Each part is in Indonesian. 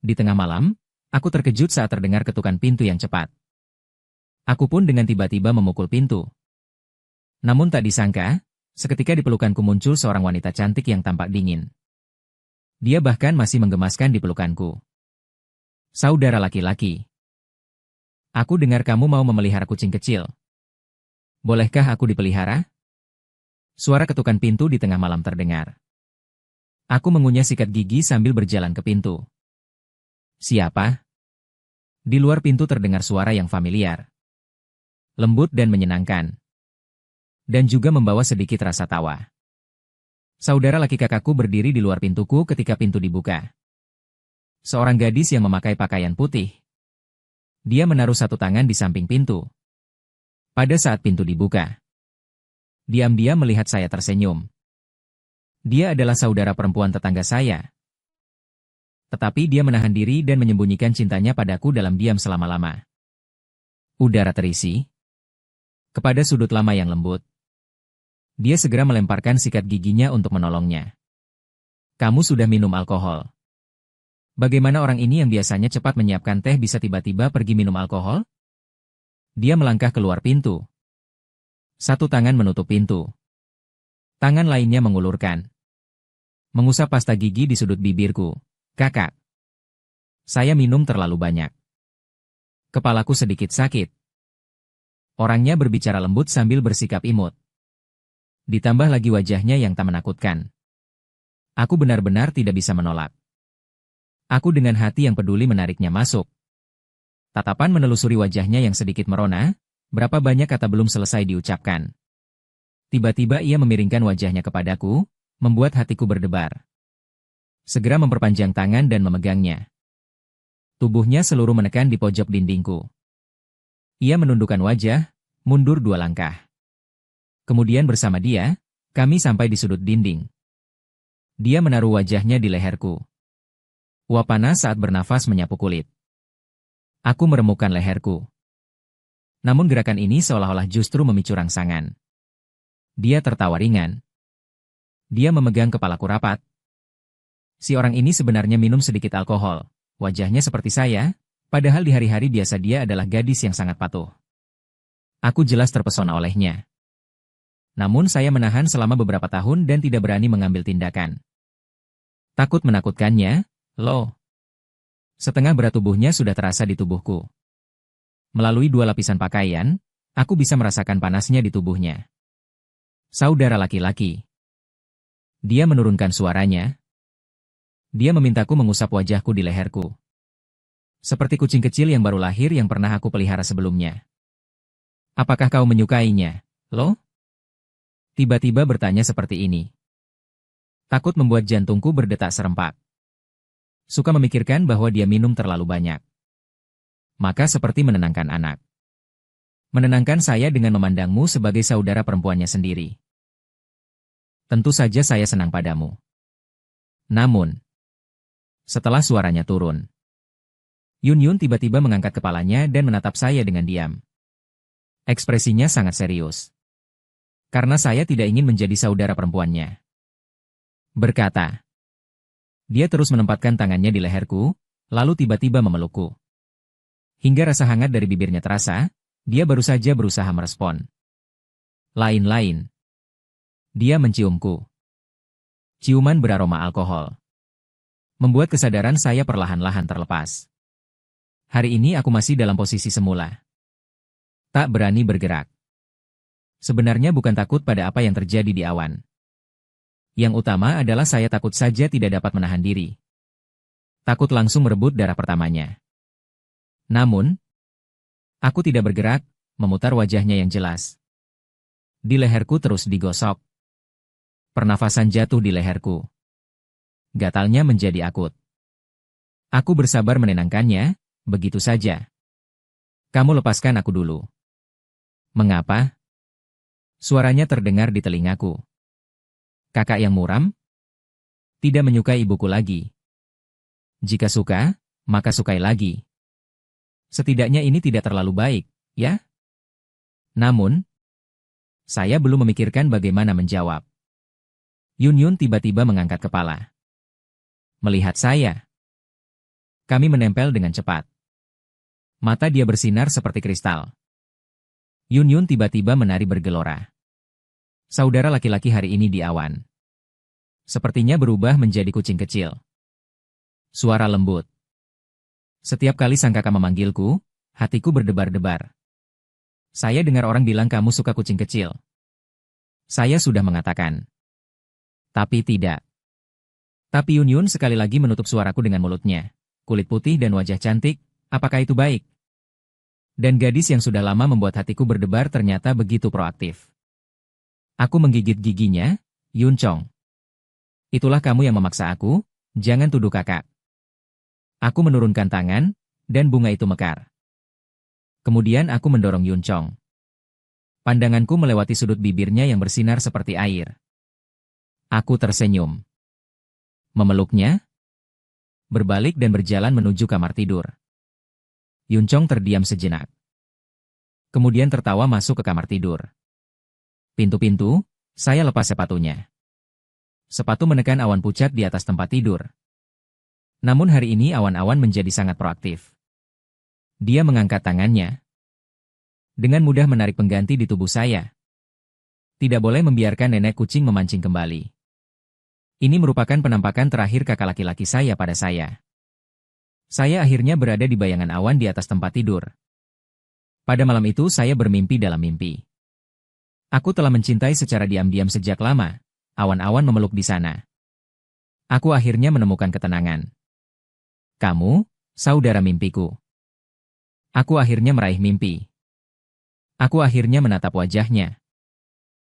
Di tengah malam, aku terkejut saat terdengar ketukan pintu yang cepat. Aku pun dengan tiba-tiba memukul pintu. Namun tak disangka, seketika di pelukanku muncul seorang wanita cantik yang tampak dingin. Dia bahkan masih menggemaskan di pelukanku. Saudara laki-laki. Aku dengar kamu mau memelihara kucing kecil. Bolehkah aku dipelihara? Suara ketukan pintu di tengah malam terdengar. Aku mengunyah sikat gigi sambil berjalan ke pintu. Siapa? Di luar pintu terdengar suara yang familiar. Lembut dan menyenangkan. Dan juga membawa sedikit rasa tawa. Saudara laki kakakku berdiri di luar pintuku ketika pintu dibuka. Seorang gadis yang memakai pakaian putih. Dia menaruh satu tangan di samping pintu. Pada saat pintu dibuka, diam-diam melihat saya tersenyum. Dia adalah saudara perempuan tetangga saya. Tetapi dia menahan diri dan menyembunyikan cintanya padaku dalam diam selama-lama. Udara terisi kepada sudut lama yang lembut. Dia segera melemparkan sikat giginya untuk menolongnya. Kamu sudah minum alkohol. Bagaimana orang ini yang biasanya cepat menyiapkan teh bisa tiba-tiba pergi minum alkohol? Dia melangkah keluar pintu. Satu tangan menutup pintu. Tangan lainnya mengulurkan. Mengusap pasta gigi di sudut bibirku. Kakak. Saya minum terlalu banyak. Kepalaku sedikit sakit. Orangnya berbicara lembut sambil bersikap imut. Ditambah lagi wajahnya yang tak menakutkan. Aku benar-benar tidak bisa menolak. Aku dengan hati yang peduli menariknya masuk. Tatapan menelusuri wajahnya yang sedikit merona, berapa banyak kata belum selesai diucapkan. Tiba-tiba ia memiringkan wajahnya kepadaku, membuat hatiku berdebar. Segera memperpanjang tangan dan memegangnya. Tubuhnya seluruh menekan di pojok dindingku. Ia menundukkan wajah, mundur 2 langkah. Kemudian bersama dia, kami sampai di sudut dinding. Dia menaruh wajahnya di leherku. Uap panas saat bernafas menyapu kulit. Aku meremukkan leherku. Namun gerakan ini seolah-olah justru memicu rangsangan. Dia tertawa ringan. Dia memegang kepalaku rapat. Si orang ini sebenarnya minum sedikit alkohol. Wajahnya seperti saya, padahal di hari-hari biasa dia adalah gadis yang sangat patuh. Aku jelas terpesona olehnya. Namun saya menahan selama beberapa tahun dan tidak berani mengambil tindakan. Takut menakutkannya, loh. Setengah berat tubuhnya sudah terasa di tubuhku. Melalui 2 lapisan pakaian, aku bisa merasakan panasnya di tubuhnya. Saudara laki-laki. Dia menurunkan suaranya. Dia memintaku mengusap wajahku di leherku. Seperti kucing kecil yang baru lahir yang pernah aku pelihara sebelumnya. Apakah kau menyukainya, lo? Tiba-tiba bertanya seperti ini. Takut membuat jantungku berdetak serempak. Suka memikirkan bahwa dia minum terlalu banyak. Maka seperti menenangkan anak. Menenangkan saya dengan memandangmu sebagai saudara perempuannya sendiri. Tentu saja saya senang padamu. Namun, setelah suaranya turun, Yun tiba-tiba mengangkat kepalanya dan menatap saya dengan diam. Ekspresinya sangat serius. Karena saya tidak ingin menjadi saudara perempuannya. Berkata. Dia terus menempatkan tangannya di leherku, lalu tiba-tiba memelukku. Hingga rasa hangat dari bibirnya terasa, dia baru saja berusaha merespon. Lain-lain. Dia menciumku. Ciuman beraroma alkohol. Membuat kesadaran saya perlahan-lahan terlepas. Hari ini aku masih dalam posisi semula. Tak berani bergerak. Sebenarnya bukan takut pada apa yang terjadi di awan. Yang utama adalah saya takut saja tidak dapat menahan diri. Takut langsung merebut darah pertamanya. Namun, aku tidak bergerak, memutar wajahnya yang jelas. Di leherku terus digosok. Pernafasan jatuh di leherku. Gatalnya menjadi akut. Aku bersabar menenangkannya, begitu saja. Kamu lepaskan aku dulu. Mengapa? Suaranya terdengar di telingaku. Kakak yang muram? Tidak menyukai ibuku lagi. Jika suka, maka sukai lagi. Setidaknya ini tidak terlalu baik, ya? Namun, saya belum memikirkan bagaimana menjawab. Yun tiba-tiba mengangkat kepala. Melihat saya. Kami menempel dengan cepat. Mata dia bersinar seperti kristal. Yun Yun tiba-tiba menari bergelora. Saudara laki-laki hari ini di awan. Sepertinya berubah menjadi kucing kecil. Suara lembut. Setiap kali sang kakak memanggilku, hatiku berdebar-debar. Saya dengar orang bilang kamu suka kucing kecil. Saya sudah mengatakan. Tapi tidak. Tapi Yun Yun sekali lagi menutup suaraku dengan mulutnya. Kulit putih dan wajah cantik, apakah itu baik? Dan gadis yang sudah lama membuat hatiku berdebar ternyata begitu proaktif. Aku menggigit giginya, Yun Chong. Itulah kamu yang memaksa aku, jangan tuduh kakak. Aku menurunkan tangan, dan bunga itu mekar. Kemudian aku mendorong Yun Chong. Pandanganku melewati sudut bibirnya yang bersinar seperti air. Aku tersenyum. Memeluknya, berbalik dan berjalan menuju kamar tidur. Yun Chong terdiam sejenak. Kemudian tertawa masuk ke kamar tidur. Pintu-pintu, saya lepas sepatunya. Sepatu menekan awan pucat di atas tempat tidur. Namun hari ini awan-awan menjadi sangat proaktif. Dia mengangkat tangannya. Dengan mudah menarik pengganti di tubuh saya. Tidak boleh membiarkan nenek kucing memancing kembali. Ini merupakan penampakan terakhir kakak laki-laki saya pada saya. Saya akhirnya berada di bayangan awan di atas tempat tidur. Pada malam itu saya bermimpi dalam mimpi. Aku telah mencintai secara diam-diam sejak lama. Awan-awan memeluk di sana. Aku akhirnya menemukan ketenangan. Kamu, saudara mimpiku. Aku akhirnya meraih mimpi. Aku akhirnya menatap wajahnya.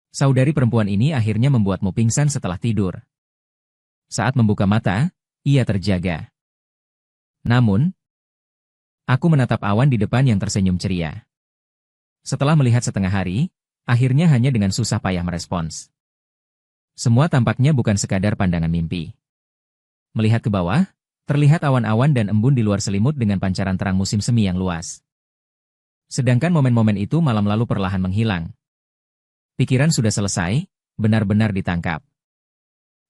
Saudari perempuan ini akhirnya membuatmu pingsan setelah tidur. Saat membuka mata, ia terjaga. Namun, aku menatap awan di depan yang tersenyum ceria. Setelah melihat setengah hari, akhirnya hanya dengan susah payah merespons. Semua tampaknya bukan sekadar pandangan mimpi. Melihat ke bawah, terlihat awan-awan dan embun di luar selimut dengan pancaran terang musim semi yang luas. Sedangkan momen-momen itu malam lalu perlahan menghilang. Pikiran sudah selesai, benar-benar ditangkap.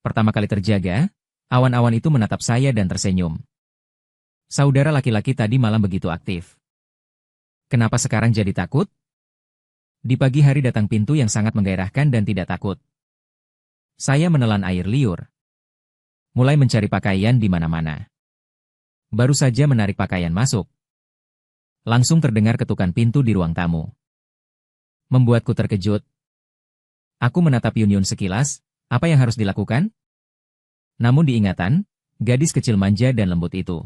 Pertama kali terjaga, awan-awan itu menatap saya dan tersenyum. Saudara laki-laki tadi malam begitu aktif. Kenapa sekarang jadi takut? Di pagi hari datang pintu yang sangat menggairahkan dan tidak takut. Saya menelan air liur. Mulai mencari pakaian di mana-mana. Baru saja menarik pakaian masuk. Langsung terdengar ketukan pintu di ruang tamu. Membuatku terkejut. Aku menatap Yun Yun sekilas, apa yang harus dilakukan? Namun diingatan, gadis kecil manja dan lembut itu.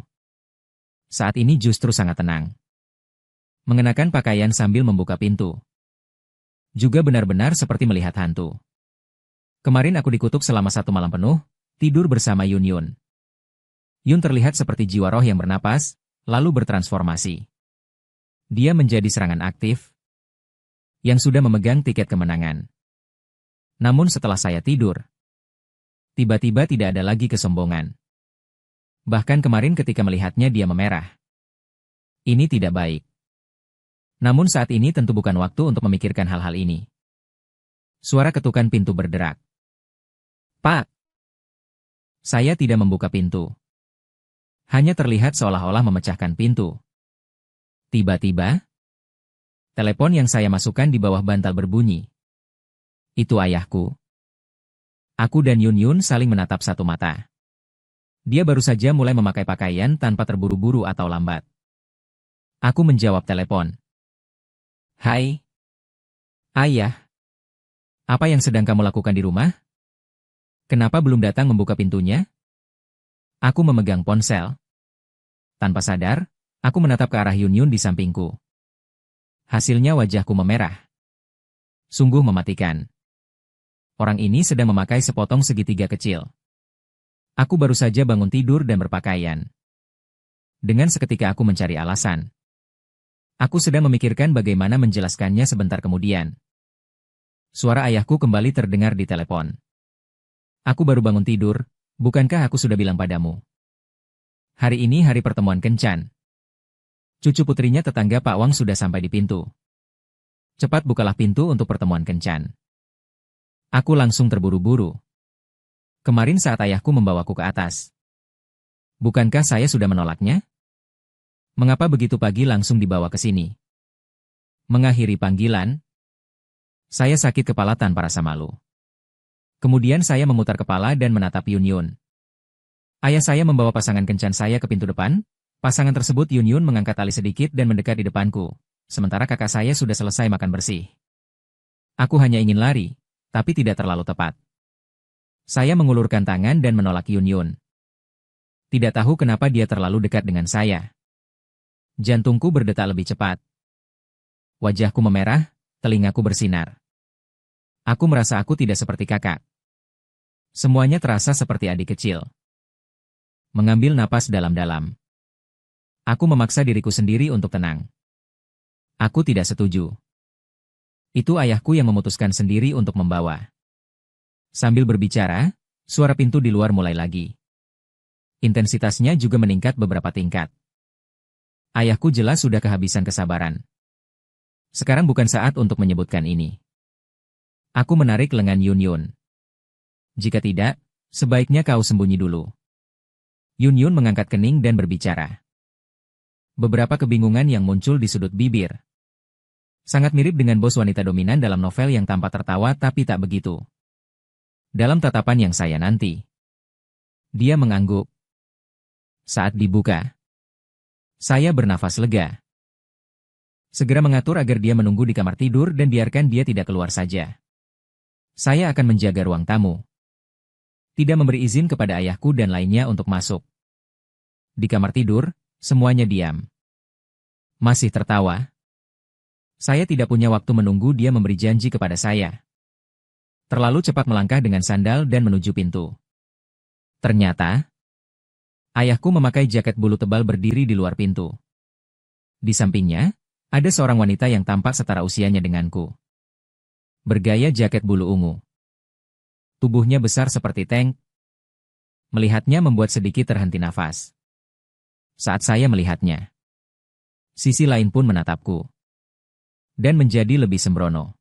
Saat ini justru sangat tenang. Mengenakan pakaian sambil membuka pintu. Juga benar-benar seperti melihat hantu. Kemarin aku dikutuk selama 1 malam penuh, tidur bersama Yun Yun. Yun terlihat seperti jiwa roh yang bernapas, lalu bertransformasi. Dia menjadi serangan aktif, yang sudah memegang tiket kemenangan. Namun setelah saya tidur, tiba-tiba tidak ada lagi kesombongan. Bahkan kemarin ketika melihatnya dia memerah. Ini tidak baik. Namun saat ini tentu bukan waktu untuk memikirkan hal-hal ini. Suara ketukan pintu berderak. Pak! Saya tidak membuka pintu. Hanya terlihat seolah-olah memecahkan pintu. Tiba-tiba, telepon yang saya masukkan di bawah bantal berbunyi. Itu ayahku. Aku dan Yun Yun saling menatap satu mata. Dia baru saja mulai memakai pakaian tanpa terburu-buru atau lambat. Aku menjawab telepon. Hai. Ayah. Apa yang sedang kamu lakukan di rumah? Kenapa belum datang membuka pintunya? Aku memegang ponsel. Tanpa sadar, aku menatap ke arah Yun Yun di sampingku. Hasilnya wajahku memerah. Sungguh mematikan. Orang ini sedang memakai sepotong segitiga kecil. Aku baru saja bangun tidur dan berpakaian. Dengan seketika aku mencari alasan. Aku sedang memikirkan bagaimana menjelaskannya sebentar kemudian. Suara ayahku kembali terdengar di telepon. Aku baru bangun tidur, bukankah aku sudah bilang padamu? Hari ini hari pertemuan kencan. Cucu putrinya tetangga Pak Wang sudah sampai di pintu. Cepat bukalah pintu untuk pertemuan kencan. Aku langsung terburu-buru. Kemarin saat ayahku membawaku ke atas. Bukankah saya sudah menolaknya? Mengapa begitu pagi langsung dibawa ke sini? Mengakhiri panggilan, saya sakit kepala tanpa rasa malu. Kemudian saya memutar kepala dan menatap Yun Yun. Ayah saya membawa pasangan kencan saya ke pintu depan. Pasangan tersebut Yun Yun mengangkat tali sedikit dan mendekat di depanku. Sementara kakak saya sudah selesai makan bersih. Aku hanya ingin lari, tapi tidak terlalu tepat. Saya mengulurkan tangan dan menolak Yun Yun. Tidak tahu kenapa dia terlalu dekat dengan saya. Jantungku berdetak lebih cepat. Wajahku memerah, telingaku bersinar. Aku merasa aku tidak seperti kakak. Semuanya terasa seperti adik kecil. Mengambil napas dalam-dalam. Aku memaksa diriku sendiri untuk tenang. Aku tidak setuju. Itu ayahku yang memutuskan sendiri untuk membawa. Sambil berbicara, suara pintu di luar mulai lagi. Intensitasnya juga meningkat beberapa tingkat. Ayahku jelas sudah kehabisan kesabaran. Sekarang bukan saat untuk menyebutkan ini. Aku menarik lengan Yun Yun. Jika tidak, sebaiknya kau sembunyi dulu. Yun Yun mengangkat kening dan berbicara. Beberapa kebingungan yang muncul di sudut bibir. Sangat mirip dengan bos wanita dominan dalam novel yang tampak tertawa tapi tak begitu. Dalam tatapan yang saya nanti. Dia mengangguk. Saat dibuka, saya bernafas lega. Segera mengatur agar dia menunggu di kamar tidur dan biarkan dia tidak keluar saja. Saya akan menjaga ruang tamu. Tidak memberi izin kepada ayahku dan lainnya untuk masuk. Di kamar tidur, semuanya diam. Masih tertawa. Saya tidak punya waktu menunggu dia memberi janji kepada saya. Terlalu cepat melangkah dengan sandal dan menuju pintu. Ternyata, ayahku memakai jaket bulu tebal berdiri di luar pintu. Di sampingnya, ada seorang wanita yang tampak setara usianya denganku. Bergaya jaket bulu ungu. Tubuhnya besar seperti tank. Melihatnya membuat sedikit terhenti nafas. Saat saya melihatnya, sisi lain pun menatapku. Dan menjadi lebih sembrono.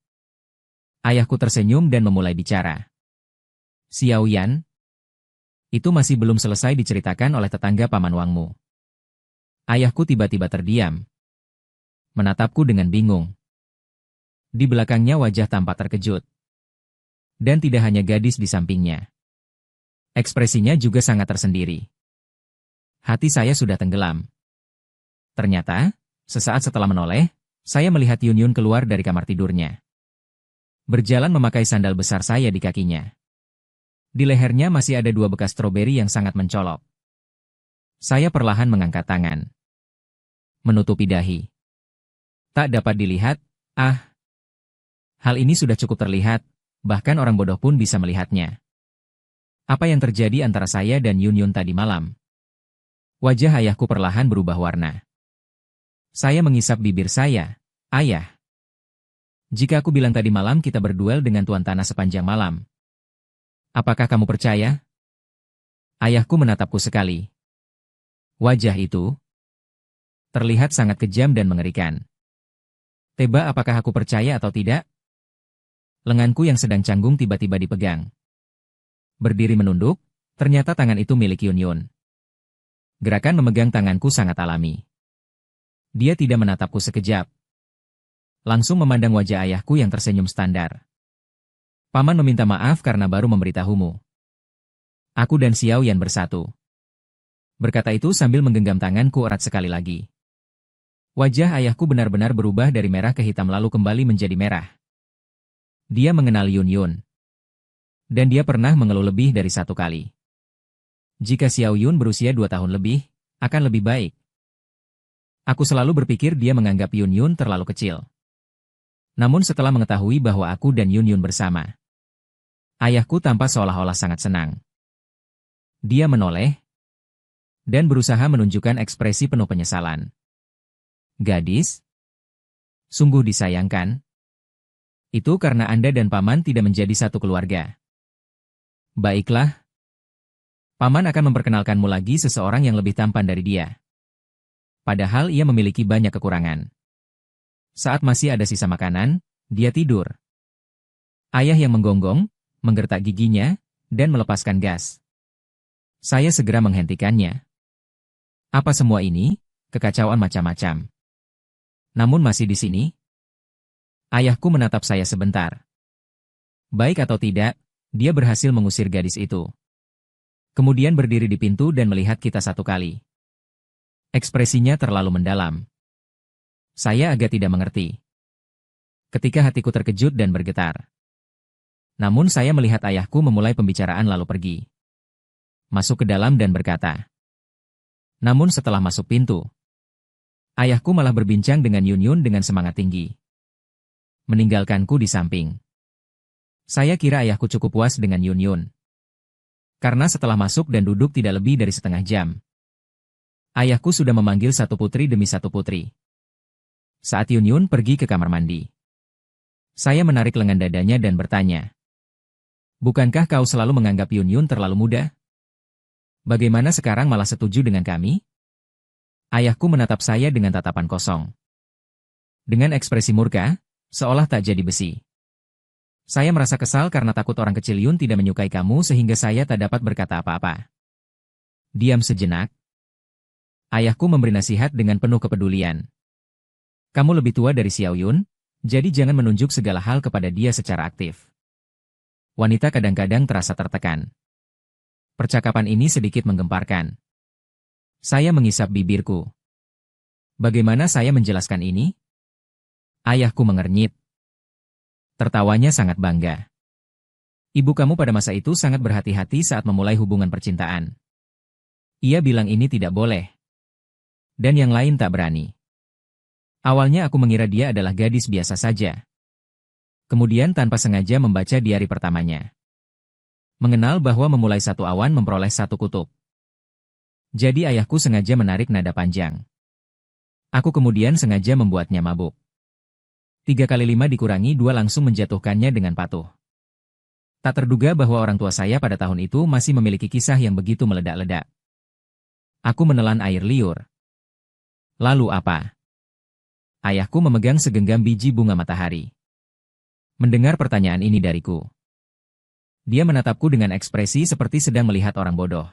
Ayahku tersenyum dan memulai bicara. Xiao Yan, itu masih belum selesai diceritakan oleh tetangga paman Wangmu. Ayahku tiba-tiba terdiam. Menatapku dengan bingung. Di belakangnya wajah tampak terkejut. Dan tidak hanya gadis di sampingnya. Ekspresinya juga sangat tersendiri. Hati saya sudah tenggelam. Ternyata, sesaat setelah menoleh, saya melihat Yun Yun keluar dari kamar tidurnya. Berjalan memakai sandal besar saya di kakinya. Di lehernya masih ada 2 bekas stroberi yang sangat mencolok. Saya perlahan mengangkat tangan. Menutupi dahi. Tak dapat dilihat, hal ini sudah cukup terlihat, bahkan orang bodoh pun bisa melihatnya. Apa yang terjadi antara saya dan Yun Yun tadi malam? Wajah ayahku perlahan berubah warna. Saya mengisap bibir saya. Ayah. Jika aku bilang tadi malam kita berduel dengan Tuan Tanah sepanjang malam. Apakah kamu percaya? Ayahku menatapku sekali. Wajah itu terlihat sangat kejam dan mengerikan. Teba, apakah aku percaya atau tidak? Lenganku yang sedang canggung tiba-tiba dipegang. Berdiri menunduk, ternyata tangan itu milik Yun Yun. Gerakan memegang tanganku sangat alami. Dia tidak menatapku sekejap. Langsung memandang wajah ayahku yang tersenyum standar. Paman meminta maaf karena baru memberitahumu. Aku dan Xiao Yan bersatu. Berkata itu sambil menggenggam tanganku erat sekali lagi. Wajah ayahku benar-benar berubah dari merah ke hitam lalu kembali menjadi merah. Dia mengenal Yun Yun. Dan dia pernah mengeluh lebih dari 1 kali. Jika Xiao Yun berusia 2 tahun lebih, akan lebih baik. Aku selalu berpikir dia menganggap Yun Yun terlalu kecil. Namun setelah mengetahui bahwa aku dan Yun Yun bersama, ayahku tampak seolah-olah sangat senang. Dia menoleh dan berusaha menunjukkan ekspresi penuh penyesalan. Gadis, sungguh disayangkan. Itu karena Anda dan Paman tidak menjadi satu keluarga. Baiklah. Paman akan memperkenalkanmu lagi seseorang yang lebih tampan dari dia. Padahal ia memiliki banyak kekurangan. Saat masih ada sisa makanan, dia tidur. Ayah yang menggonggong, menggertak giginya, dan melepaskan gas. Saya segera menghentikannya. Apa semua ini? Kekacauan macam-macam. Namun masih di sini? Ayahku menatap saya sebentar. Baik atau tidak, dia berhasil mengusir gadis itu. Kemudian berdiri di pintu dan melihat kita satu kali. Ekspresinya terlalu mendalam. Saya agak tidak mengerti. Ketika hatiku terkejut dan bergetar. Namun saya melihat ayahku memulai pembicaraan lalu pergi. Masuk ke dalam dan berkata. Namun setelah masuk pintu, ayahku malah berbincang dengan Yun Yun dengan semangat tinggi. Meninggalkanku di samping. Saya kira ayahku cukup puas dengan Yun Yun. Karena setelah masuk dan duduk tidak lebih dari setengah jam, ayahku sudah memanggil satu putri demi satu putri. Saat Yun Yun pergi ke kamar mandi, saya menarik lengan dadanya dan bertanya, bukankah kau selalu menganggap Yun Yun terlalu muda? Bagaimana sekarang malah setuju dengan kami? Ayahku menatap saya dengan tatapan kosong. Dengan ekspresi murka, seolah tak jadi besi. Saya merasa kesal karena takut orang kecil Yun tidak menyukai kamu sehingga saya tak dapat berkata apa-apa. Diam sejenak. Ayahku memberi nasihat dengan penuh kepedulian. Kamu lebih tua dari Xiao Yun, jadi jangan menunjuk segala hal kepada dia secara aktif. Wanita kadang-kadang terasa tertekan. Percakapan ini sedikit menggemparkan. Saya mengisap bibirku. Bagaimana saya menjelaskan ini? Ayahku mengernyit. Tertawanya sangat bangga. Ibu kamu pada masa itu sangat berhati-hati saat memulai hubungan percintaan. Ia bilang ini tidak boleh. Dan yang lain tak berani. Awalnya aku mengira dia adalah gadis biasa saja. Kemudian tanpa sengaja membaca diari pertamanya. Mengenal bahwa memulai satu awan memperoleh satu kutub. Jadi ayahku sengaja menarik nada panjang. Aku kemudian sengaja membuatnya mabuk. 3 kali 5 dikurangi 2 langsung menjatuhkannya dengan patuh. Tak terduga bahwa orang tua saya pada tahun itu masih memiliki kisah yang begitu meledak-ledak. Aku menelan air liur. Lalu apa? Ayahku memegang segenggam biji bunga matahari. Mendengar pertanyaan ini dariku. Dia menatapku dengan ekspresi seperti sedang melihat orang bodoh.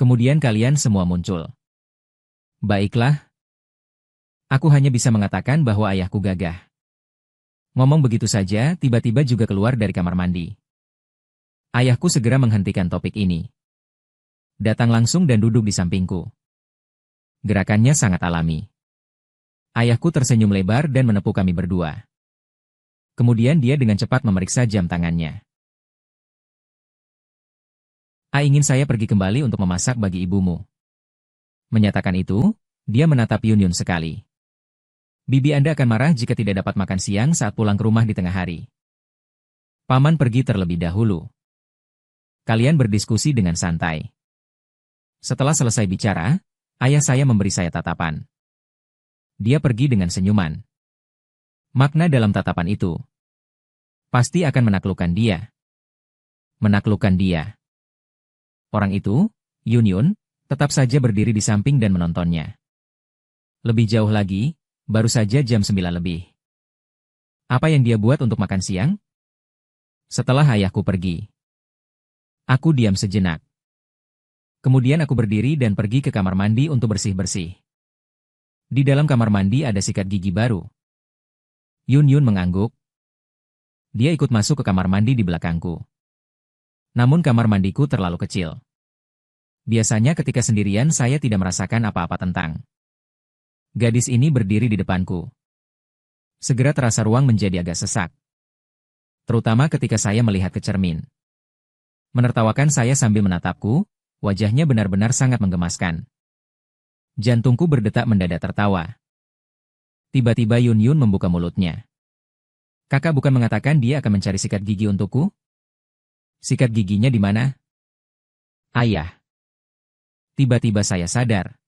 Kemudian kalian semua muncul. Baiklah. Aku hanya bisa mengatakan bahwa ayahku gagah. Ngomong begitu saja, tiba-tiba juga keluar dari kamar mandi. Ayahku segera menghentikan topik ini. Datang langsung dan duduk di sampingku. Gerakannya sangat alami. Ayahku tersenyum lebar dan menepuk kami berdua. Kemudian dia dengan cepat memeriksa jam tangannya. Ingin saya pergi kembali untuk memasak bagi ibumu. Menyatakan itu, dia menatap Yun Yun sekali. Bibi Anda akan marah jika tidak dapat makan siang saat pulang ke rumah di tengah hari. Paman pergi terlebih dahulu. Kalian berdiskusi dengan santai. Setelah selesai bicara, ayah saya memberi saya tatapan. Dia pergi dengan senyuman. Makna dalam tatapan itu. Pasti akan menaklukkan dia. Menaklukkan dia. Orang itu, Yun Yun, tetap saja berdiri di samping dan menontonnya. Lebih jauh lagi, baru saja jam 9 lebih. Apa yang dia buat untuk makan siang? Setelah ayahku pergi. Aku diam sejenak. Kemudian aku berdiri dan pergi ke kamar mandi untuk bersih-bersih. Di dalam kamar mandi ada sikat gigi baru. Yun Yun mengangguk. Dia ikut masuk ke kamar mandi di belakangku. Namun kamar mandiku terlalu kecil. Biasanya ketika sendirian saya tidak merasakan apa-apa tentang. Gadis ini berdiri di depanku. Segera terasa ruang menjadi agak sesak. Terutama ketika saya melihat ke cermin. Menertawakan saya sambil menatapku, wajahnya benar-benar sangat menggemaskan. Jantungku berdetak mendadak tertawa. Tiba-tiba Yun Yun membuka mulutnya. Kakak bukan mengatakan dia akan mencari sikat gigi untukku? Sikat giginya di mana? Ayah. Tiba-tiba saya sadar.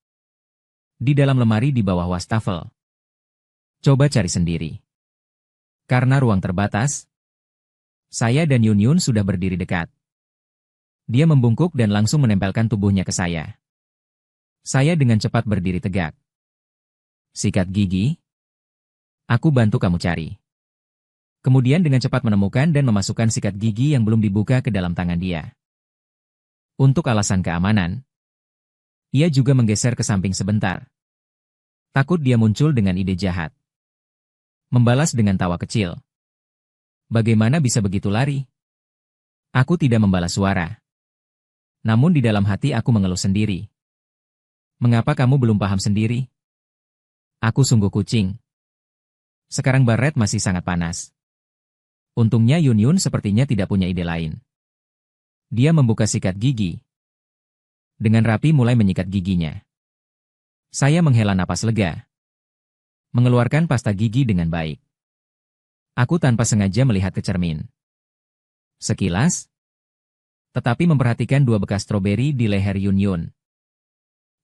Di dalam lemari di bawah wastafel. Coba cari sendiri. Karena ruang terbatas, saya dan Yun Yun sudah berdiri dekat. Dia membungkuk dan langsung menempelkan tubuhnya ke saya. Saya dengan cepat berdiri tegak. Sikat gigi? Aku bantu kamu cari. Kemudian dengan cepat menemukan dan memasukkan sikat gigi yang belum dibuka ke dalam tangan dia. Untuk alasan keamanan, ia juga menggeser ke samping sebentar. Takut dia muncul dengan ide jahat. Membalas dengan tawa kecil. Bagaimana bisa begitu lari? Aku tidak membalas suara. Namun di dalam hati aku mengeluh sendiri. Mengapa kamu belum paham sendiri? Aku sungguh kucing. Sekarang Barret masih sangat panas. Untungnya Yun Yun sepertinya tidak punya ide lain. Dia membuka sikat gigi. Dengan rapi mulai menyikat giginya. Saya menghela napas lega. Mengeluarkan pasta gigi dengan baik. Aku tanpa sengaja melihat ke cermin. Sekilas, tetapi memperhatikan dua bekas stroberi di leher Yun Yun.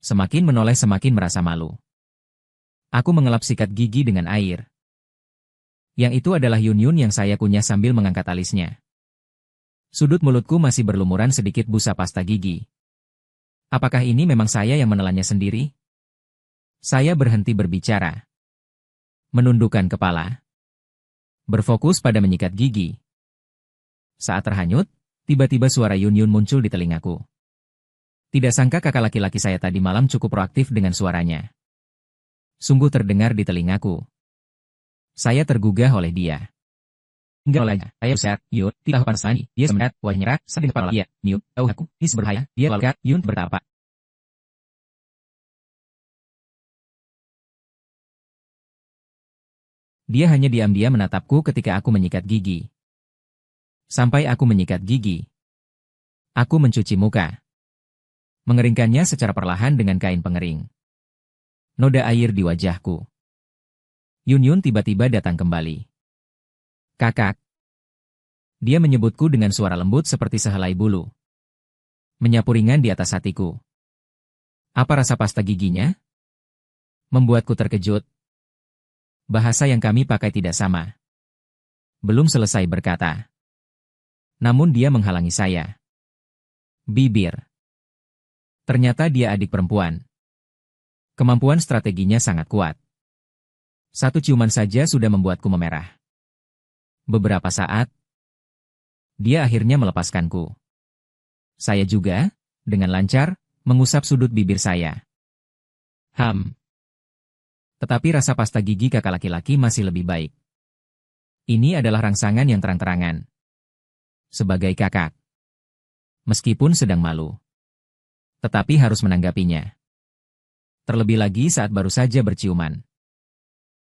Semakin menoleh semakin merasa malu. Aku mengelap sikat gigi dengan air. Yang itu adalah Yun Yun yang saya kunyah sambil mengangkat alisnya. Sudut mulutku masih berlumuran sedikit busa pasta gigi. Apakah ini memang saya yang menelannya sendiri? Saya berhenti berbicara. Menundukkan kepala. Berfokus pada menyikat gigi. Saat terhanyut, tiba-tiba suara Yun Yun muncul di telingaku. Tidak sangka kakak laki-laki saya tadi malam cukup proaktif dengan suaranya. Sungguh terdengar di telingaku. Saya tergugah oleh dia. Enggak olehnya, saya besar, Yun, tidak panas lagi. Dia semenat, wajah nyerah, sedih kepala dia. Yun, tahu aku, ini berbahaya, dia lalu Yun bertapa. Dia hanya diam-diam menatapku ketika aku menyikat gigi. Sampai aku menyikat gigi. Aku mencuci muka. Mengeringkannya secara perlahan dengan kain pengering. Noda air di wajahku. Yun Yun tiba-tiba datang kembali. Kakak. Dia menyebutku dengan suara lembut seperti sehelai bulu. Menyapu ringan di atas hatiku. Apa rasa pasta giginya? Membuatku terkejut. Bahasa yang kami pakai tidak sama. Belum selesai berkata. Namun dia menghalangi saya. Bibir. Ternyata dia adik perempuan. Kemampuan strateginya sangat kuat. Satu ciuman saja sudah membuatku memerah. Beberapa saat, dia akhirnya melepaskanku. Saya juga, dengan lancar, mengusap sudut bibir saya. Tetapi rasa pasta gigi kakak laki-laki masih lebih baik. Ini adalah rangsangan yang terang-terangan. Sebagai kakak. Meskipun sedang malu. Tetapi harus menanggapinya. Terlebih lagi saat baru saja berciuman.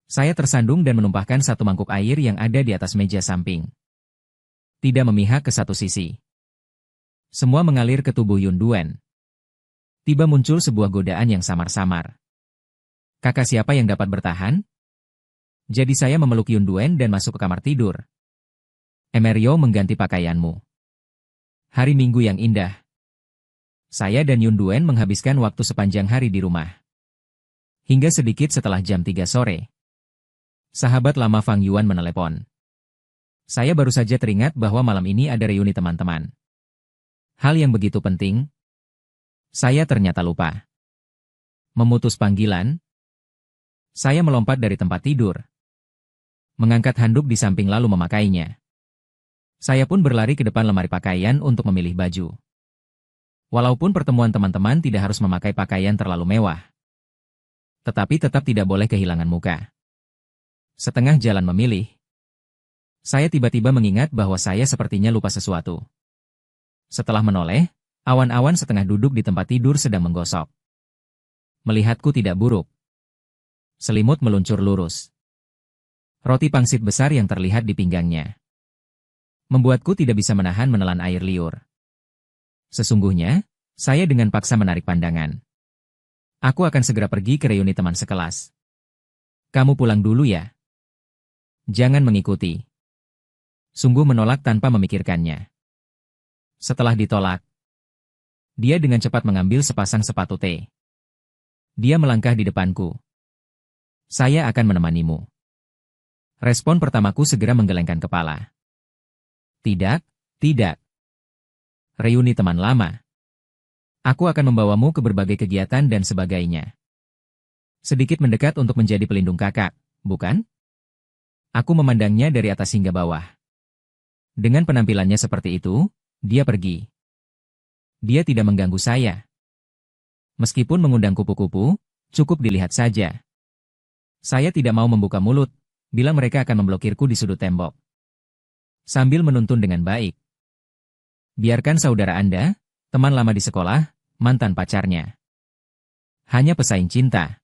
Saya tersandung dan menumpahkan satu mangkuk air yang ada di atas meja samping. Tidak memihak ke satu sisi. Semua mengalir ke tubuh Yun Duen. Tiba muncul sebuah godaan yang samar-samar. Kakak siapa yang dapat bertahan? Jadi saya memeluk Yun Duen dan masuk ke kamar tidur. Emerio mengganti pakaianmu. Hari Minggu yang indah. Saya dan Yun Duen menghabiskan waktu sepanjang hari di rumah. Hingga sedikit setelah jam 3 sore. Sahabat lama Fang Yuan menelepon. Saya baru saja teringat bahwa malam ini ada reuni teman-teman. Hal yang begitu penting. Saya ternyata lupa. Memutus panggilan. Saya melompat dari tempat tidur. Mengangkat handuk di samping lalu memakainya. Saya pun berlari ke depan lemari pakaian untuk memilih baju. Walaupun pertemuan teman-teman tidak harus memakai pakaian terlalu mewah. Tetapi tetap tidak boleh kehilangan muka. Setengah jalan memilih. Saya tiba-tiba mengingat bahwa saya sepertinya lupa sesuatu. Setelah menoleh, awan-awan setengah duduk di tempat tidur sedang menggosok. Melihatku tidak buruk. Selimut meluncur lurus. Roti pangsit besar yang terlihat di pinggangnya. Membuatku tidak bisa menahan menelan air liur. Sesungguhnya, saya dengan paksa menarik pandangan. Aku akan segera pergi ke reuni teman sekelas. Kamu pulang dulu ya. Jangan mengikuti. Sungguh menolak tanpa memikirkannya. Setelah ditolak, dia dengan cepat mengambil sepasang sepatu teh. Dia melangkah di depanku. Saya akan menemanimu. Respon pertamaku segera menggelengkan kepala. Tidak, tidak. Reuni teman lama. Aku akan membawamu ke berbagai kegiatan dan sebagainya. Sedikit mendekat untuk menjadi pelindung kakak, bukan? Aku memandangnya dari atas hingga bawah. Dengan penampilannya seperti itu, dia pergi. Dia tidak mengganggu saya. Meskipun mengundang kupu-kupu, cukup dilihat saja. Saya tidak mau membuka mulut, bilang mereka akan memblokirku di sudut tembok. Sambil menuntun dengan baik. Biarkan saudara Anda, teman lama di sekolah, mantan pacarnya. Hanya pesaing cinta.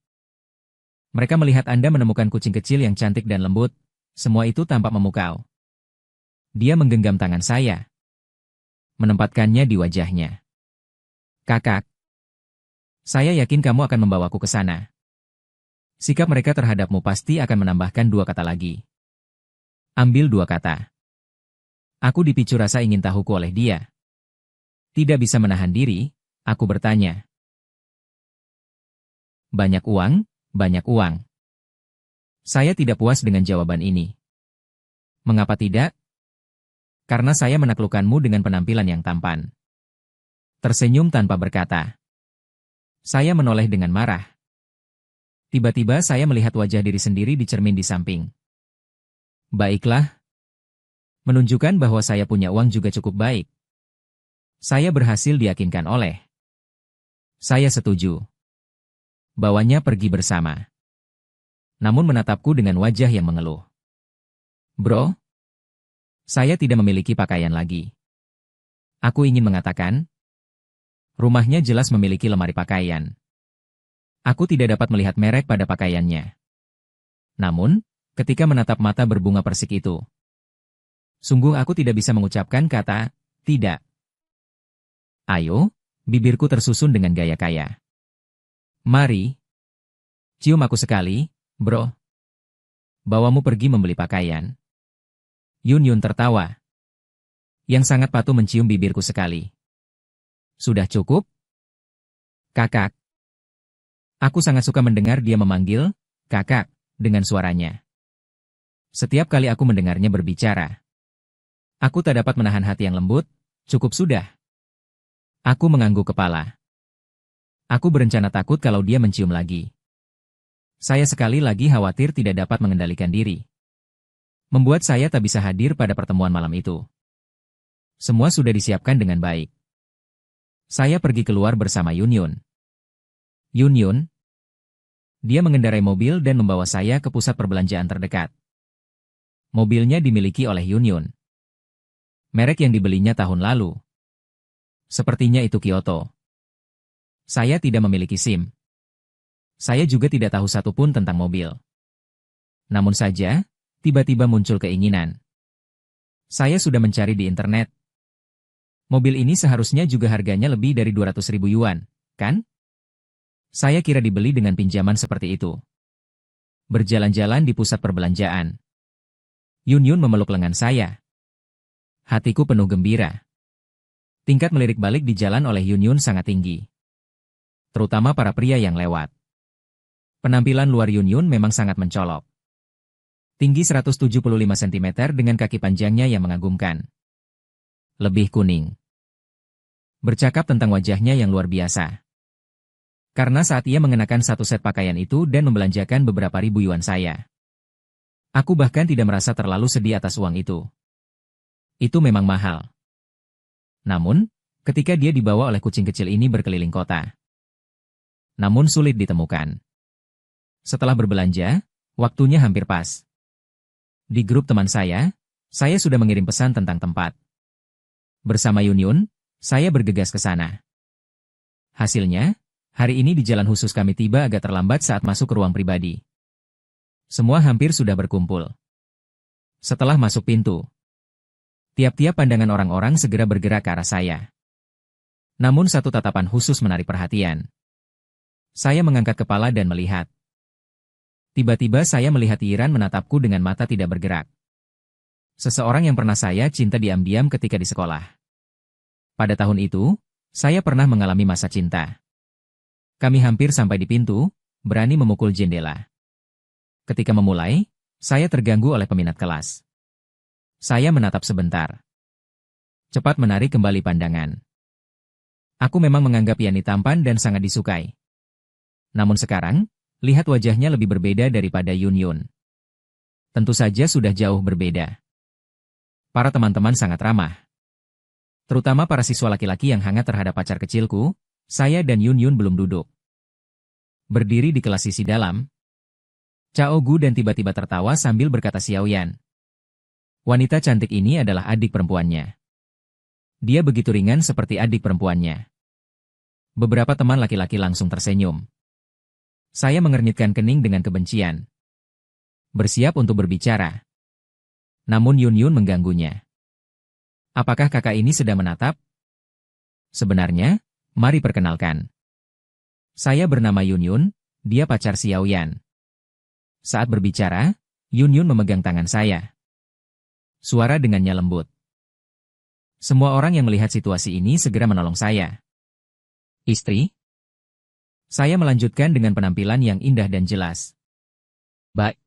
Mereka melihat Anda menemukan kucing kecil yang cantik dan lembut, semua itu tampak memukau. Dia menggenggam tangan saya. Menempatkannya di wajahnya. Kakak. Saya yakin kamu akan membawaku ke sana. Sikap mereka terhadapmu pasti akan menambahkan 2 kata lagi. Ambil 2 kata. Aku dipicu rasa ingin tahuku oleh dia. Tidak bisa menahan diri, aku bertanya. Banyak uang, banyak uang. Saya tidak puas dengan jawaban ini. Mengapa tidak? Karena saya menaklukkanmu dengan penampilan yang tampan. Tersenyum tanpa berkata. Saya menoleh dengan marah. Tiba-tiba saya melihat wajah diri sendiri di cermin di samping. Baiklah. Menunjukkan bahwa saya punya uang juga cukup baik. Saya berhasil diyakinkan oleh. Saya setuju. Bawanya pergi bersama. Namun menatapku dengan wajah yang mengeluh. Bro, saya tidak memiliki pakaian lagi. Aku ingin mengatakan, rumahnya jelas memiliki lemari pakaian. Aku tidak dapat melihat merek pada pakaiannya. Namun, ketika menatap mata berbunga persik itu, sungguh aku tidak bisa mengucapkan kata, tidak. Ayo, bibirku tersusun dengan gaya kaya. Mari. Cium aku sekali, bro. Bawamu pergi membeli pakaian. Yun tertawa. Yang sangat patuh mencium bibirku sekali. Sudah cukup? Kakak. Aku sangat suka mendengar dia memanggil, kakak, dengan suaranya. Setiap kali aku mendengarnya berbicara, aku tak dapat menahan hati yang lembut, cukup sudah. Aku mengangguk kepala. Aku berencana takut kalau dia mencium lagi. Saya sekali lagi khawatir tidak dapat mengendalikan diri. Membuat saya tak bisa hadir pada pertemuan malam itu. Semua sudah disiapkan dengan baik. Saya pergi keluar bersama Yun. Yun, dia mengendarai mobil dan membawa saya ke pusat perbelanjaan terdekat. Mobilnya dimiliki oleh Yun. Merek yang dibelinya tahun lalu. Sepertinya itu Kyoto. Saya tidak memiliki SIM. Saya juga tidak tahu satupun tentang mobil. Namun saja, tiba-tiba muncul keinginan. Saya sudah mencari di internet. Mobil ini seharusnya juga harganya lebih dari 200.000 yuan, kan? Saya kira dibeli dengan pinjaman seperti itu. Berjalan-jalan di pusat perbelanjaan. Yun memeluk lengan saya. Hatiku penuh gembira. Tingkat melirik balik di jalan oleh Yun sangat tinggi. Terutama para pria yang lewat. Penampilan luar Yun memang sangat mencolok. Tinggi 175 cm dengan kaki panjangnya yang mengagumkan. Lebih kuning. Bercakap tentang wajahnya yang luar biasa. Karena saat ia mengenakan satu set pakaian itu dan membelanjakan beberapa ribu yuan saya. Aku bahkan tidak merasa terlalu sedih atas uang itu. Itu memang mahal. Namun, ketika dia dibawa oleh kucing kecil ini berkeliling kota. Namun sulit ditemukan. Setelah berbelanja, waktunya hampir pas. Di grup teman saya sudah mengirim pesan tentang tempat. Bersama Yun, saya bergegas ke sana. Hasilnya, hari ini di jalan khusus kami tiba agak terlambat saat masuk ke ruang pribadi. Semua hampir sudah berkumpul. Setelah masuk pintu, tiap-tiap pandangan orang-orang segera bergerak ke arah saya. Namun satu tatapan khusus menarik perhatian. Saya mengangkat kepala dan melihat. Tiba-tiba saya melihat Yiran menatapku dengan mata tidak bergerak. Seseorang yang pernah saya cinta diam-diam ketika di sekolah. Pada tahun itu, saya pernah mengalami masa cinta. Kami hampir sampai di pintu, berani memukul jendela. Ketika memulai, saya terganggu oleh peminat kelas. Saya menatap sebentar. Cepat menarik kembali pandangan. Aku memang menganggap Yani tampan dan sangat disukai. Namun sekarang, lihat wajahnya lebih berbeda daripada Yun. Tentu saja sudah jauh berbeda. Para teman-teman sangat ramah. Terutama para siswa laki-laki yang hangat terhadap pacar kecilku, saya dan Yun belum duduk. Berdiri di kelas sisi dalam. Chao Gu dan tiba-tiba tertawa sambil berkata Xiaoyan. Wanita cantik ini adalah adik perempuannya. Dia begitu ringan seperti adik perempuannya. Beberapa teman laki-laki langsung tersenyum. Saya mengernyitkan kening dengan kebencian. Bersiap untuk berbicara. Namun Yun Yun mengganggunya. Apakah kakak ini sedang menatap? Sebenarnya, mari perkenalkan. Saya bernama Yun Yun, dia pacar Xiaoyan. Saat berbicara, Yun Yun memegang tangan saya. Suara dengannya lembut. Semua orang yang melihat situasi ini segera menolong saya. Istri? Saya melanjutkan dengan penampilan yang indah dan jelas. Baik.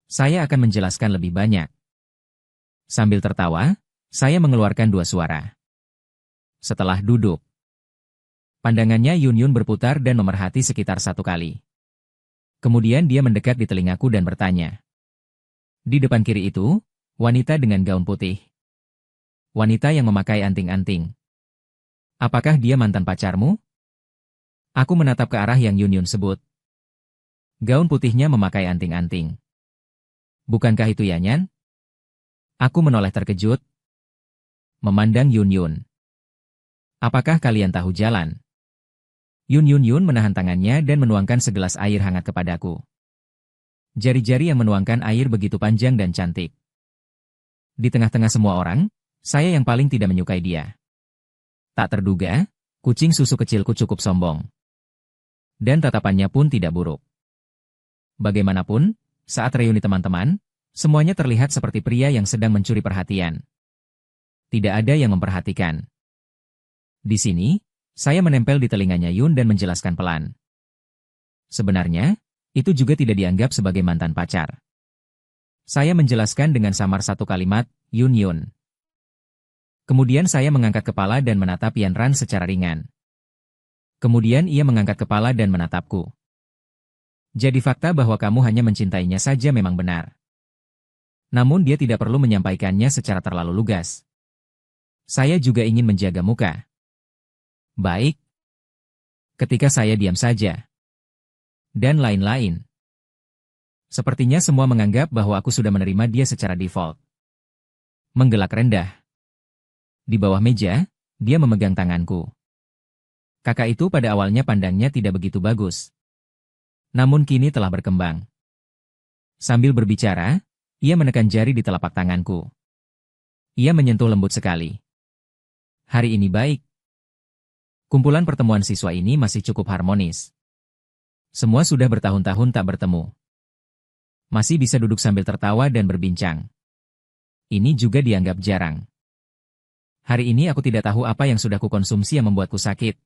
Saya akan menjelaskan lebih banyak. Sambil tertawa, saya mengeluarkan dua suara. Setelah duduk. Pandangannya Yun Yun berputar dan memerhati sekitar 1 kali. Kemudian dia mendekat di telingaku dan bertanya. Di depan kiri itu, wanita dengan gaun putih. Wanita yang memakai anting-anting. Apakah dia mantan pacarmu? Aku menatap ke arah yang Yun Yun sebut. Gaun putihnya memakai anting-anting. Bukankah itu Yanyan? Aku menoleh terkejut. Memandang Yun Yun. Apakah kalian tahu jalan? Yun menahan tangannya dan menuangkan segelas air hangat kepadaku. Jari-jari yang menuangkan air begitu panjang dan cantik. Di tengah-tengah semua orang, saya yang paling tidak menyukai dia. Tak terduga, kucing susu kecilku cukup sombong. Dan tatapannya pun tidak buruk. Bagaimanapun, saat reuni teman-teman, semuanya terlihat seperti pria yang sedang mencuri perhatian. Tidak ada yang memperhatikan. Di sini, saya menempel di telinganya Yun dan menjelaskan pelan. Sebenarnya, itu juga tidak dianggap sebagai mantan pacar. Saya menjelaskan dengan samar satu kalimat, Yun. Kemudian saya mengangkat kepala dan menatap Yanran secara ringan. Kemudian ia mengangkat kepala dan menatapku. Jadi fakta bahwa kamu hanya mencintainya saja memang benar. Namun dia tidak perlu menyampaikannya secara terlalu lugas. Saya juga ingin menjaga muka. Baik. Ketika saya diam saja. Dan lain-lain. Sepertinya semua menganggap bahwa aku sudah menerima dia secara default. Menggelak rendah. Di bawah meja, dia memegang tanganku. Kakak itu pada awalnya pandangnya tidak begitu bagus. Namun kini telah berkembang. Sambil berbicara, ia menekan jari di telapak tanganku. Ia menyentuh lembut sekali. Hari ini baik. Kumpulan pertemuan siswa ini masih cukup harmonis. Semua sudah bertahun-tahun tak bertemu. Masih bisa duduk sambil tertawa dan berbincang. Ini juga dianggap jarang. Hari ini aku tidak tahu apa yang sudah kukonsumsi yang membuatku sakit.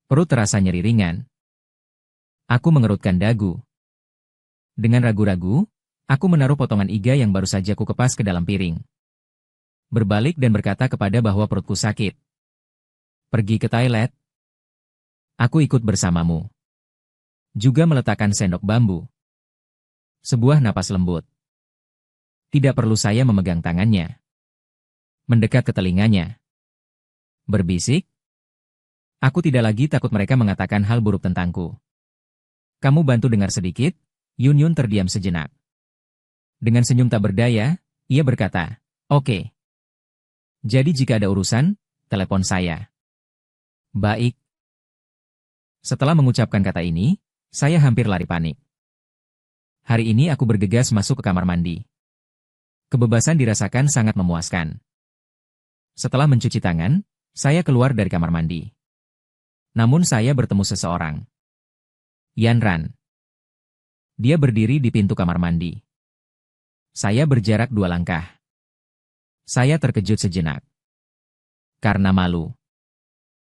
Perut terasa nyeri ringan. Aku mengerutkan dagu. Dengan ragu-ragu, aku menaruh potongan iga yang baru saja kukepas ke dalam piring. Berbalik dan berkata kepada bahwa perutku sakit. Pergi ke toilet. Aku ikut bersamamu. Juga meletakkan sendok bambu. Sebuah napas lembut. Tidak perlu saya memegang tangannya. Mendekat ke telinganya. Berbisik. Aku tidak lagi takut mereka mengatakan hal buruk tentangku. Kamu bantu dengar sedikit? Yun terdiam sejenak. Dengan senyum tak berdaya, ia berkata, Oke. Jadi jika ada urusan, telepon saya. Baik. Setelah mengucapkan kata ini, saya hampir lari panik. Hari ini aku bergegas masuk ke kamar mandi. Kebebasan dirasakan sangat memuaskan. Setelah mencuci tangan, saya keluar dari kamar mandi. Namun saya bertemu seseorang. Yanran. Dia berdiri di pintu kamar mandi. Saya berjarak 2 langkah. Saya terkejut sejenak. Karena malu.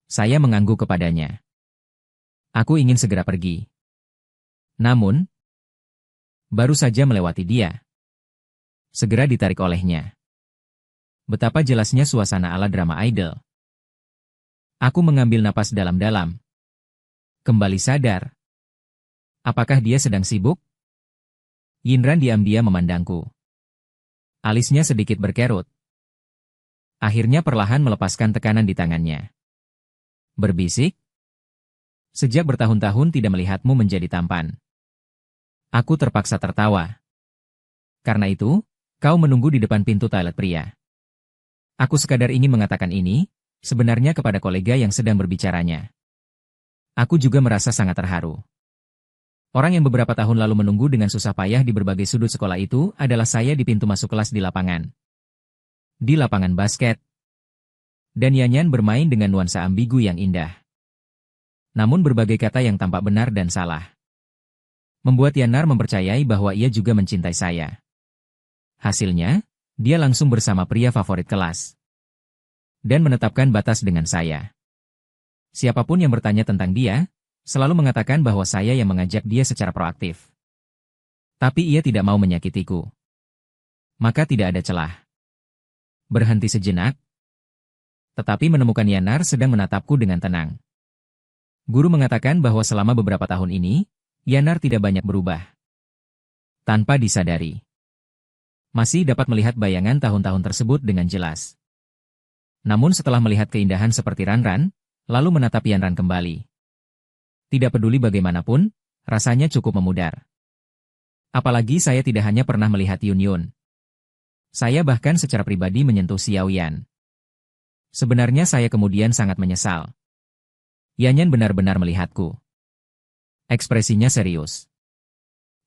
Saya mengangguk kepadanya. Aku ingin segera pergi. Namun, baru saja melewati dia. Segera ditarik olehnya. Betapa jelasnya suasana ala drama idol. Aku mengambil napas dalam-dalam. Kembali sadar. Apakah dia sedang sibuk? Yinran diam-diam memandangku. Alisnya sedikit berkerut. Akhirnya perlahan melepaskan tekanan di tangannya. Berbisik. Sejak bertahun-tahun tidak melihatmu menjadi tampan. Aku terpaksa tertawa. Karena itu, kau menunggu di depan pintu toilet pria. Aku sekadar ingin mengatakan ini, sebenarnya kepada kolega yang sedang berbicaranya. Aku juga merasa sangat terharu. Orang yang beberapa tahun lalu menunggu dengan susah payah di berbagai sudut sekolah itu adalah saya di pintu masuk kelas di lapangan. Di lapangan basket. Dan Yanyan bermain dengan nuansa ambigu yang indah. Namun berbagai kata yang tampak benar dan salah. Membuat Yanar mempercayai bahwa ia juga mencintai saya. Hasilnya, dia langsung bersama pria favorit kelas. Dan menetapkan batas dengan saya. Siapapun yang bertanya tentang dia, selalu mengatakan bahwa saya yang mengajak dia secara proaktif. Tapi ia tidak mau menyakitiku. Maka tidak ada celah. Berhenti sejenak. Tetapi menemukan Yanar sedang menatapku dengan tenang. Guru mengatakan bahwa selama beberapa tahun ini, Yanar tidak banyak berubah. Tanpa disadari. Masih dapat melihat bayangan tahun-tahun tersebut dengan jelas. Namun setelah melihat keindahan seperti Ranran, lalu menatap Yanran kembali. Tidak peduli bagaimanapun, rasanya cukup memudar. Apalagi saya tidak hanya pernah melihat Yunyun. Saya bahkan secara pribadi menyentuh Xiao Yan. Sebenarnya saya kemudian sangat menyesal. Yanyan benar-benar melihatku. Ekspresinya serius.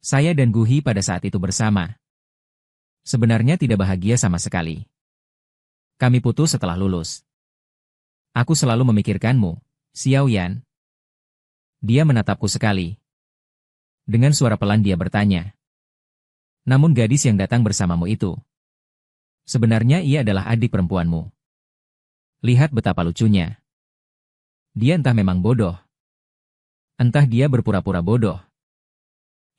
Saya dan Guhi pada saat itu bersama. Sebenarnya tidak bahagia sama sekali. Kami putus setelah lulus. Aku selalu memikirkanmu, Xiao Yan. Dia menatapku sekali. Dengan suara pelan dia bertanya. Namun gadis yang datang bersamamu itu. Sebenarnya ia adalah adik perempuanmu. Lihat betapa lucunya. Dia entah memang bodoh. Entah dia berpura-pura bodoh.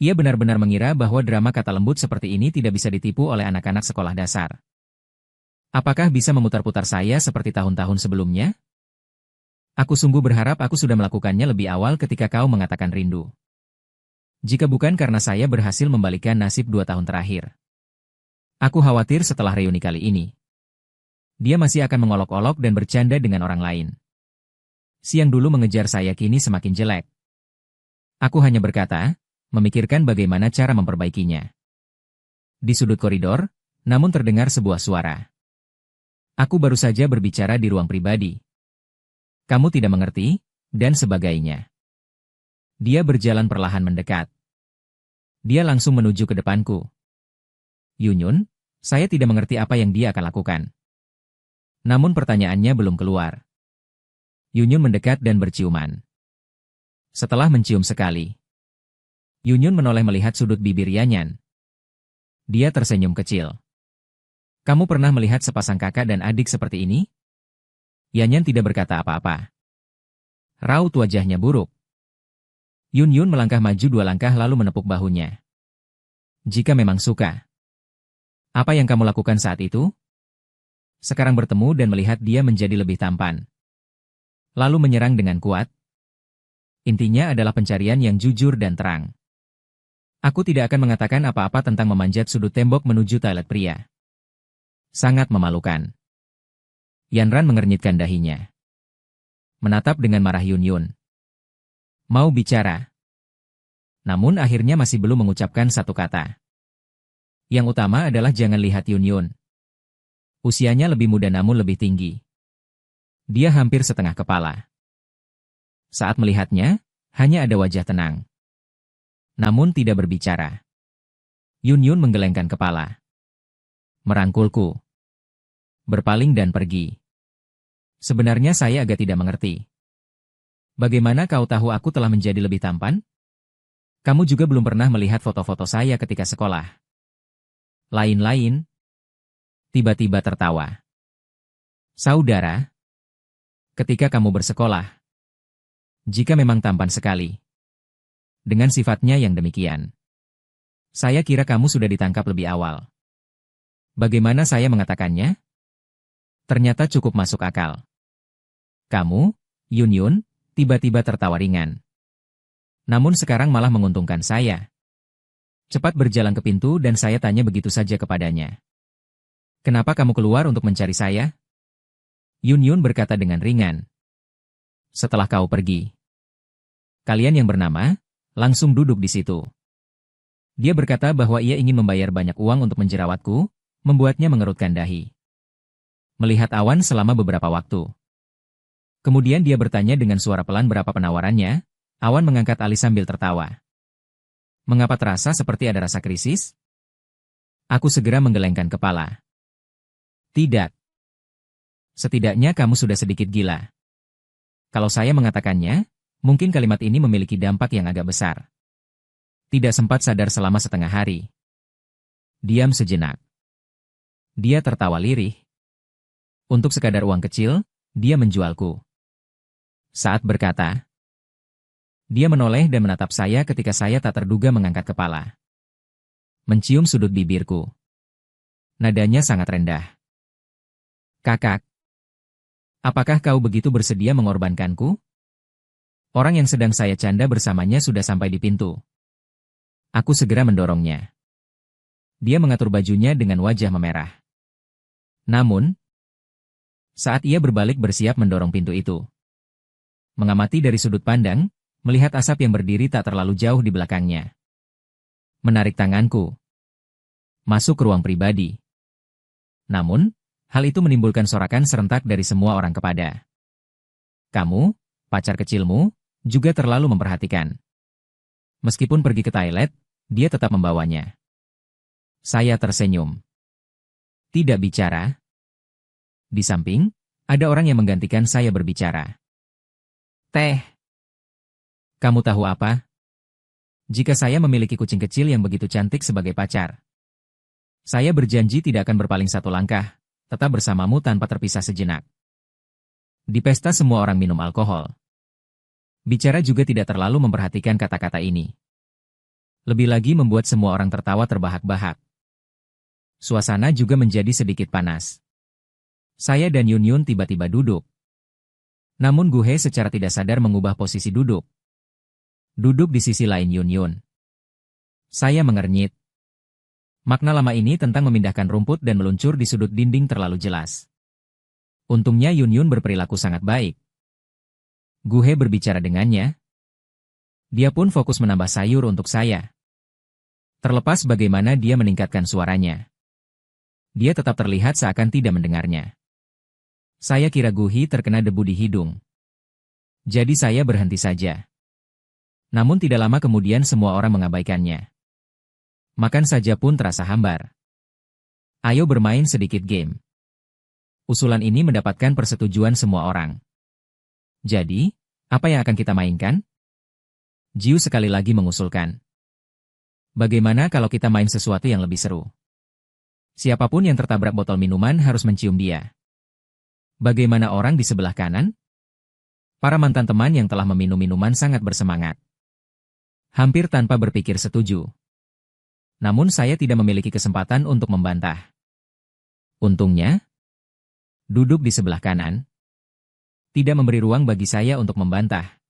Ia benar-benar mengira bahwa drama kata lembut seperti ini tidak bisa ditipu oleh anak-anak sekolah dasar. Apakah bisa memutar-putar saya seperti tahun-tahun sebelumnya? Aku sungguh berharap aku sudah melakukannya lebih awal ketika kau mengatakan rindu. Jika bukan karena saya berhasil membalikkan nasib 2 tahun terakhir. Aku khawatir setelah reuni kali ini. Dia masih akan mengolok-olok dan bercanda dengan orang lain. Si yang dulu mengejar saya kini semakin jelek. Aku hanya berkata, memikirkan bagaimana cara memperbaikinya. Di sudut koridor, namun terdengar sebuah suara. Aku baru saja berbicara di ruang pribadi. Kamu tidak mengerti, dan sebagainya. Dia berjalan perlahan mendekat. Dia langsung menuju ke depanku. Yunyun, saya tidak mengerti apa yang dia akan lakukan. Namun pertanyaannya belum keluar. Yunyun mendekat dan berciuman. Setelah mencium sekali, Yunyun menoleh melihat sudut bibir Yanyan. Dia tersenyum kecil. Kamu pernah melihat sepasang kakak dan adik seperti ini? Yanyan tidak berkata apa-apa. Raut wajahnya buruk. Yunyun melangkah maju 2 langkah lalu menepuk bahunya. Jika memang suka. Apa yang kamu lakukan saat itu? Sekarang bertemu dan melihat dia menjadi lebih tampan. Lalu menyerang dengan kuat. Intinya adalah pencarian yang jujur dan terang. Aku tidak akan mengatakan apa-apa tentang memanjat sudut tembok menuju toilet pria. Sangat memalukan. Yanran mengernyitkan dahinya. Menatap dengan marah Yunyun. Mau bicara. Namun akhirnya masih belum mengucapkan satu kata. Yang utama adalah jangan lihat Yunyun. Usianya lebih muda namun lebih tinggi. Dia hampir setengah kepala. Saat melihatnya, hanya ada wajah tenang. Namun tidak berbicara. Yunyun menggelengkan kepala. Merangkulku. Berpaling dan pergi. Sebenarnya saya agak tidak mengerti. Bagaimana kau tahu aku telah menjadi lebih tampan? Kamu juga belum pernah melihat foto-foto saya ketika sekolah. Lain-lain. Tiba-tiba tertawa. Saudara. Ketika kamu bersekolah. Jika memang tampan sekali. Dengan sifatnya yang demikian. Saya kira kamu sudah ditangkap lebih awal. Bagaimana saya mengatakannya? Ternyata cukup masuk akal. Kamu, Yunyun, tiba-tiba tertawa ringan. Namun sekarang malah menguntungkan saya. Cepat berjalan ke pintu dan saya tanya begitu saja kepadanya. Kenapa kamu keluar untuk mencari saya? Yunyun berkata dengan ringan. Setelah kau pergi. Kalian yang bernama, langsung duduk di situ. Dia berkata bahwa ia ingin membayar banyak uang untuk menjerawatku, membuatnya mengerutkan dahi. Melihat Awan selama beberapa waktu. Kemudian dia bertanya dengan suara pelan berapa penawarannya. Awan mengangkat alis sambil tertawa. Mengapa terasa seperti ada rasa krisis? Aku segera menggelengkan kepala. Tidak. Setidaknya kamu sudah sedikit gila. Kalau saya mengatakannya, mungkin kalimat ini memiliki dampak yang agak besar. Tidak sempat sadar selama setengah hari. Diam sejenak. Dia tertawa lirih. Untuk sekadar uang kecil, dia menjualku. Saat berkata, dia menoleh dan menatap saya ketika saya tak terduga mengangkat kepala. Mencium sudut bibirku. Nadanya sangat rendah. Kakak, apakah kau begitu bersedia mengorbankanku? Orang yang sedang saya canda bersamanya sudah sampai di pintu. Aku segera mendorongnya. Dia mengatur bajunya dengan wajah memerah. Namun, saat ia berbalik bersiap mendorong pintu itu, mengamati dari sudut pandang, melihat asap yang berdiri tak terlalu jauh di belakangnya. Menarik tanganku. Masuk ke ruang pribadi. Namun, hal itu menimbulkan sorakan serentak dari semua orang kepada. Kamu, pacar kecilmu, juga terlalu memperhatikan. Meskipun pergi ke toilet, dia tetap membawanya. Saya tersenyum. Tidak bicara. Di samping, ada orang yang menggantikan saya berbicara. Teh. Kamu tahu apa? Jika saya memiliki kucing kecil yang begitu cantik sebagai pacar, saya berjanji tidak akan berpaling satu langkah, tetap bersamamu tanpa terpisah sejenak. Di pesta semua orang minum alkohol. Bicara juga tidak terlalu memperhatikan kata-kata ini. Lebih lagi membuat semua orang tertawa terbahak-bahak. Suasana juga menjadi sedikit panas. Saya dan Yun Yun tiba-tiba duduk. Namun Guhe secara tidak sadar mengubah posisi duduk. Duduk di sisi lain Yun Yun. Saya mengernyit. Makna lama ini tentang memindahkan rumput dan meluncur di sudut dinding terlalu jelas. Untungnya Yun Yun berperilaku sangat baik. Guhe berbicara dengannya. Dia pun fokus menambah sayur untuk saya. Terlepas bagaimana dia meningkatkan suaranya, dia tetap terlihat seakan tidak mendengarnya. Saya kira Guhi terkena debu di hidung. Jadi saya berhenti saja. Namun tidak lama kemudian semua orang mengabaikannya. Makan saja pun terasa hambar. Ayo bermain sedikit game. Usulan ini mendapatkan persetujuan semua orang. Jadi, apa yang akan kita mainkan? Jiu sekali lagi mengusulkan. Bagaimana kalau kita main sesuatu yang lebih seru? Siapapun yang tertabrak botol minuman harus mencium dia. Bagaimana orang di sebelah kanan? Para mantan teman yang telah meminum minuman sangat bersemangat. Hampir tanpa berpikir setuju. Namun saya tidak memiliki kesempatan untuk membantah. Untungnya, duduk di sebelah kanan, tidak memberi ruang bagi saya untuk membantah.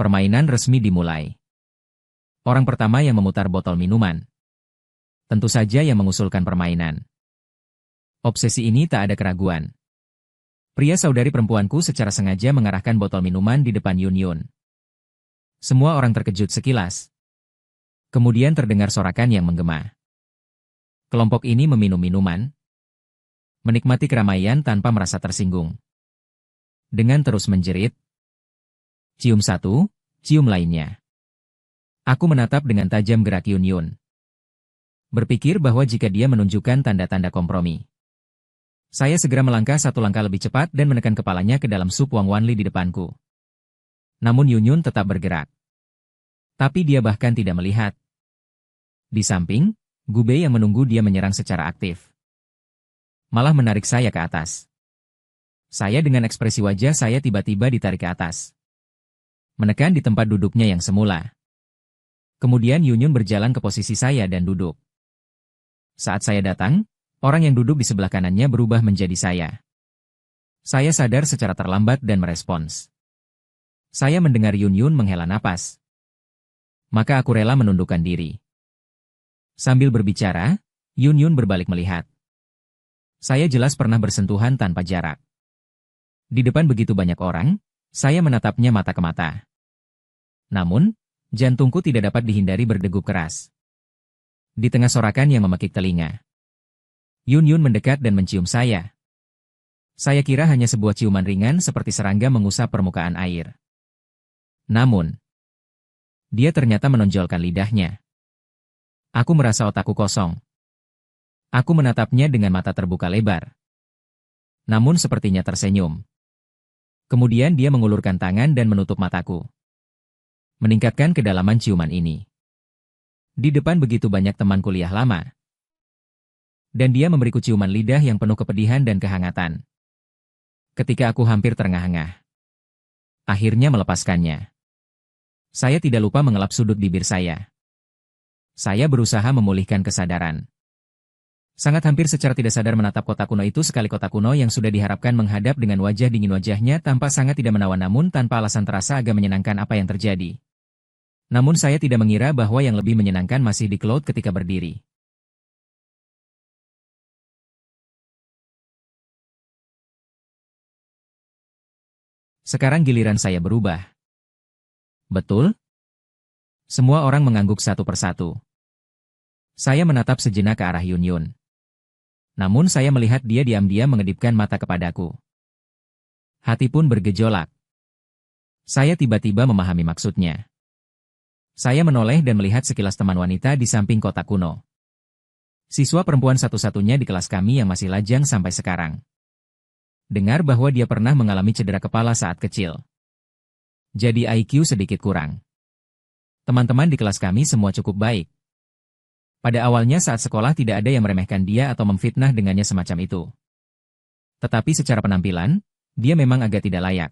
Permainan resmi dimulai. Orang pertama yang memutar botol minuman. Tentu saja yang mengusulkan permainan. Obsesi ini tak ada keraguan. Pria saudari perempuanku secara sengaja mengarahkan botol minuman di depan Yun Yun. Semua orang terkejut sekilas. Kemudian terdengar sorakan yang menggema. Kelompok ini meminum minuman, menikmati keramaian tanpa merasa tersinggung. Dengan terus menjerit, cium satu, cium lainnya. Aku menatap dengan tajam gerak Yun Yun. Berpikir bahwa jika dia menunjukkan tanda-tanda kompromi, saya segera melangkah satu langkah lebih cepat dan menekan kepalanya ke dalam sup Wang Wanli di depanku. Namun Yun Yun tetap bergerak. Tapi dia bahkan tidak melihat. Di samping, Gubei yang menunggu dia menyerang secara aktif. Malah menarik saya ke atas. Saya dengan ekspresi wajah saya tiba-tiba ditarik ke atas. Menekan di tempat duduknya yang semula. Kemudian Yun Yun berjalan ke posisi saya dan duduk. Saat saya datang, orang yang duduk di sebelah kanannya berubah menjadi saya. Saya sadar secara terlambat dan merespons. Saya mendengar Yun Yun menghela napas. Maka aku rela menundukkan diri. Sambil berbicara, Yun Yun berbalik melihat. Saya jelas pernah bersentuhan tanpa jarak. Di depan begitu banyak orang, saya menatapnya mata ke mata. Namun, jantungku tidak dapat dihindari berdegup keras. Di tengah sorakan yang memekik telinga, Yun Yun mendekat dan mencium saya. Saya kira hanya sebuah ciuman ringan seperti serangga mengusap permukaan air. Namun, dia ternyata menonjolkan lidahnya. Aku merasa otakku kosong. Aku menatapnya dengan mata terbuka lebar. Namun sepertinya tersenyum. Kemudian dia mengulurkan tangan dan menutup mataku, meningkatkan kedalaman ciuman ini. Di depan begitu banyak teman kuliah lama. Dan dia memberiku ciuman lidah yang penuh kepedihan dan kehangatan. Ketika aku hampir terengah-engah, akhirnya melepaskannya. Saya tidak lupa mengelap sudut bibir saya. Saya berusaha memulihkan kesadaran. Sangat hampir secara tidak sadar menatap kota kuno itu, sekali kota kuno yang sudah diharapkan menghadap dengan wajah dingin. Wajahnya tampak sangat tidak menawan, namun tanpa alasan terasa agak menyenangkan apa yang terjadi. Namun saya tidak mengira bahwa yang lebih menyenangkan masih di Cloud ketika berdiri. Sekarang giliran saya berubah. Betul? Semua orang mengangguk satu persatu. Saya menatap sejenak ke arah Yun Yun. Namun saya melihat dia diam-diam mengedipkan mata kepadaku. Hati pun bergejolak. Saya tiba-tiba memahami maksudnya. Saya menoleh dan melihat sekilas teman wanita di samping kotak kuno. Siswa perempuan satu-satunya di kelas kami yang masih lajang sampai sekarang. Dengar bahwa dia pernah mengalami cedera kepala saat kecil. Jadi IQ sedikit kurang. Teman-teman di kelas kami semua cukup baik. Pada awalnya saat sekolah tidak ada yang meremehkan dia atau memfitnah dengannya semacam itu. Tetapi secara penampilan, dia memang agak tidak layak.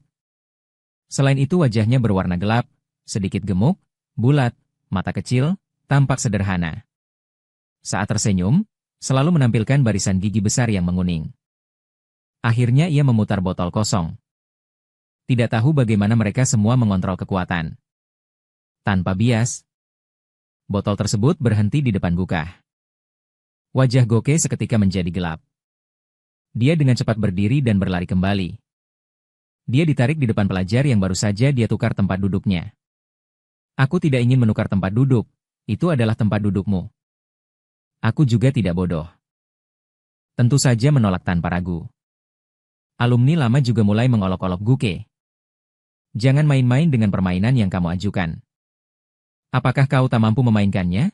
Selain itu wajahnya berwarna gelap, sedikit gemuk, bulat, mata kecil, tampak sederhana. Saat tersenyum, selalu menampilkan barisan gigi besar yang menguning. Akhirnya ia memutar botol kosong. Tidak tahu bagaimana mereka semua mengontrol kekuatan. Tanpa bias, botol tersebut berhenti di depan Gukah. Wajah Goke seketika menjadi gelap. Dia dengan cepat berdiri dan berlari kembali. Dia ditarik di depan pelajar yang baru saja dia tukar tempat duduknya. Aku tidak ingin menukar tempat duduk, itu adalah tempat dudukmu. Aku juga tidak bodoh. Tentu saja menolak tanpa ragu. Alumni lama juga mulai mengolok-olok Guke. Jangan main-main dengan permainan yang kamu ajukan. Apakah kau tak mampu memainkannya?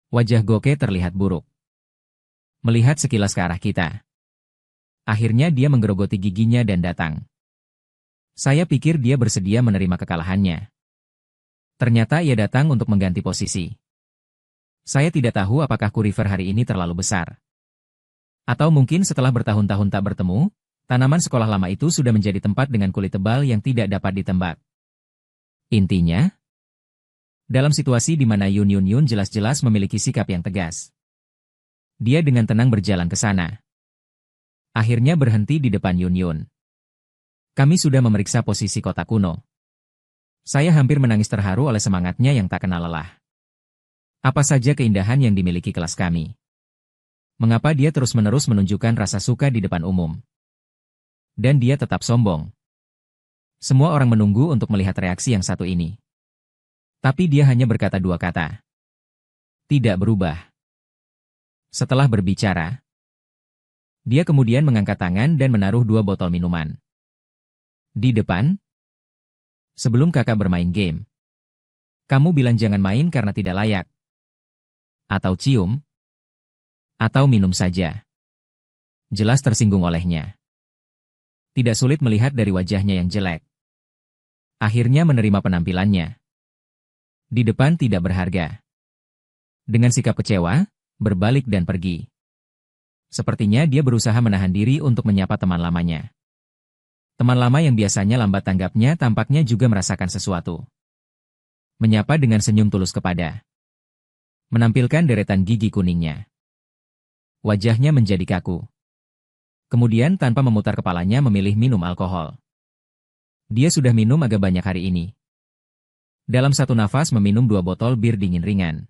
Wajah Goke terlihat buruk. Melihat sekilas ke arah kita. Akhirnya dia menggerogoti giginya dan datang. Saya pikir dia bersedia menerima kekalahannya. Ternyata ia datang untuk mengganti posisi. Saya tidak tahu apakah Kuriver hari ini terlalu besar. Atau mungkin setelah bertahun-tahun tak bertemu, tanaman sekolah lama itu sudah menjadi tempat dengan kulit tebal yang tidak dapat ditembak. Intinya, dalam situasi di mana Yun Yun jelas-jelas memiliki sikap yang tegas. Dia dengan tenang berjalan ke sana. Akhirnya berhenti di depan Yun Yun. Kami sudah memeriksa posisi kotak kuno. Saya hampir menangis terharu oleh semangatnya yang tak kenal lelah. Apa saja keindahan yang dimiliki kelas kami. Mengapa dia terus-menerus menunjukkan rasa suka di depan umum? Dan dia tetap sombong. Semua orang menunggu untuk melihat reaksi yang satu ini. Tapi dia hanya berkata dua kata. Tidak berubah. Setelah berbicara, dia kemudian mengangkat tangan dan menaruh dua botol minuman. Di depan, sebelum kakak bermain game. Kamu bilang jangan main karena tidak layak. Atau cium. Atau minum saja. Jelas tersinggung olehnya. Tidak sulit melihat dari wajahnya yang jelek. Akhirnya menerima penampilannya. Di depan tidak berharga. Dengan sikap kecewa, berbalik dan pergi. Sepertinya dia berusaha menahan diri untuk menyapa teman lamanya. Teman lama yang biasanya lambat tanggapnya tampaknya juga merasakan sesuatu. Menyapa dengan senyum tulus kepada. Menampilkan deretan gigi kuningnya. Wajahnya menjadi kaku. Kemudian tanpa memutar kepalanya memilih minum alkohol. Dia sudah minum agak banyak hari ini. Dalam satu nafas meminum 2 botol bir dingin ringan.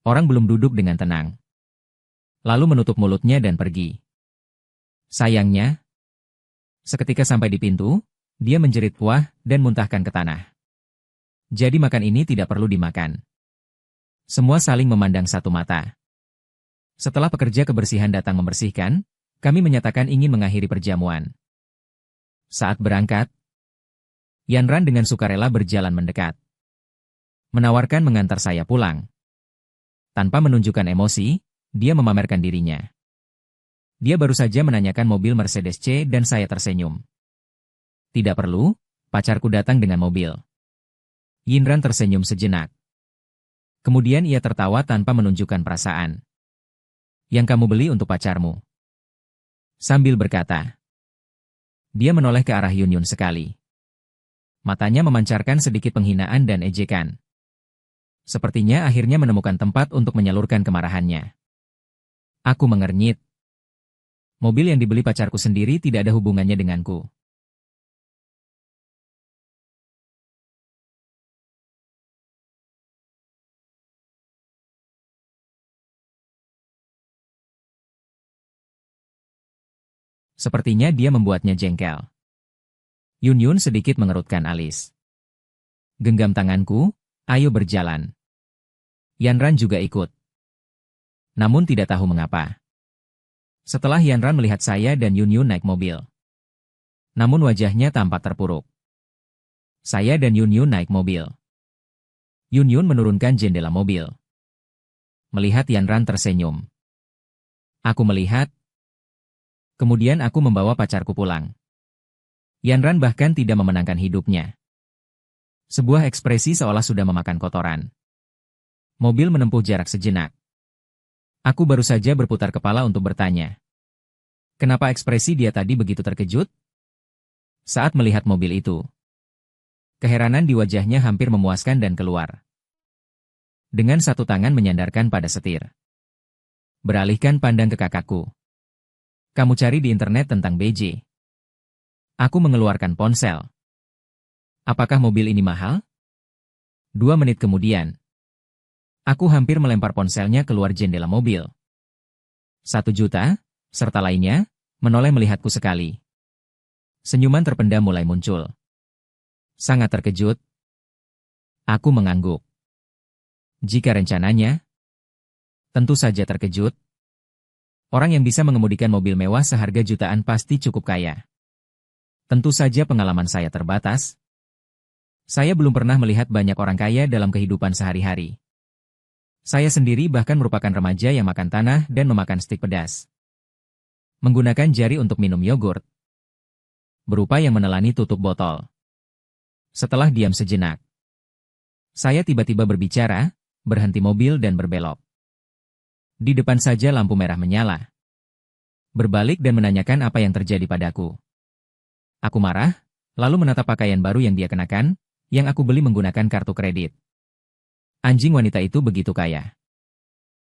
Orang belum duduk dengan tenang. Lalu menutup mulutnya dan pergi. Sayangnya, seketika sampai di pintu, dia menjerit puah dan muntahkan ke tanah. Jadi makan ini tidak perlu dimakan. Semua saling memandang satu mata. Setelah pekerja kebersihan datang membersihkan, kami menyatakan ingin mengakhiri perjamuan. Saat berangkat, Yanran dengan sukarela berjalan mendekat. Menawarkan mengantar saya pulang. Tanpa menunjukkan emosi, dia memamerkan dirinya. Dia baru saja menanyakan mobil Mercedes C dan saya tersenyum. Tidak perlu, pacarku datang dengan mobil. Yinran tersenyum sejenak. Kemudian ia tertawa tanpa menunjukkan perasaan. Yang kamu beli untuk pacarmu. Sambil berkata. Dia menoleh ke arah Yunyun sekali. Matanya memancarkan sedikit penghinaan dan ejekan. Sepertinya akhirnya menemukan tempat untuk menyalurkan kemarahannya. Aku mengernyit. Mobil yang dibeli pacarku sendiri tidak ada hubungannya denganku. Sepertinya dia membuatnya jengkel. Yunyun sedikit mengerutkan alis. Genggam tanganku, ayo berjalan. Yanran juga ikut. Namun tidak tahu mengapa. Setelah Yanran melihat saya dan Yunyun naik mobil. Namun wajahnya tampak terpuruk. Saya dan Yunyun naik mobil. Yunyun menurunkan jendela mobil. Melihat Yanran tersenyum. Aku melihat. Kemudian aku membawa pacarku pulang. Yanran bahkan tidak memenangkan hidupnya. Sebuah ekspresi seolah sudah memakan kotoran. Mobil menempuh jarak sejenak. Aku baru saja berputar kepala untuk bertanya. Kenapa ekspresi dia tadi begitu terkejut? Saat melihat mobil itu. Keheranan di wajahnya hampir memuaskan dan keluar. Dengan satu tangan menyandarkan pada setir. Beralihkan pandang ke kakakku. Kamu cari di internet tentang BJ. Aku mengeluarkan ponsel. Apakah mobil ini mahal? 2 menit kemudian. Aku hampir melempar ponselnya keluar jendela mobil. 1 juta, serta lainnya, menoleh melihatku sekali. Senyuman terpendam mulai muncul. Sangat terkejut. Aku mengangguk. Jika rencananya, tentu saja terkejut. Orang yang bisa mengemudikan mobil mewah seharga jutaan pasti cukup kaya. Tentu saja pengalaman saya terbatas. Saya belum pernah melihat banyak orang kaya dalam kehidupan sehari-hari. Saya sendiri bahkan merupakan remaja yang makan tanah dan memakan stik pedas. Menggunakan jari untuk minum yogurt. Berupaya menelani tutup botol. Setelah diam sejenak. Saya tiba-tiba berbicara, berhenti mobil dan berbelok. Di depan saja lampu merah menyala. Berbalik dan menanyakan apa yang terjadi padaku. Aku marah, lalu menatap pakaian baru yang dia kenakan, yang aku beli menggunakan kartu kredit. Anjing wanita itu begitu kaya.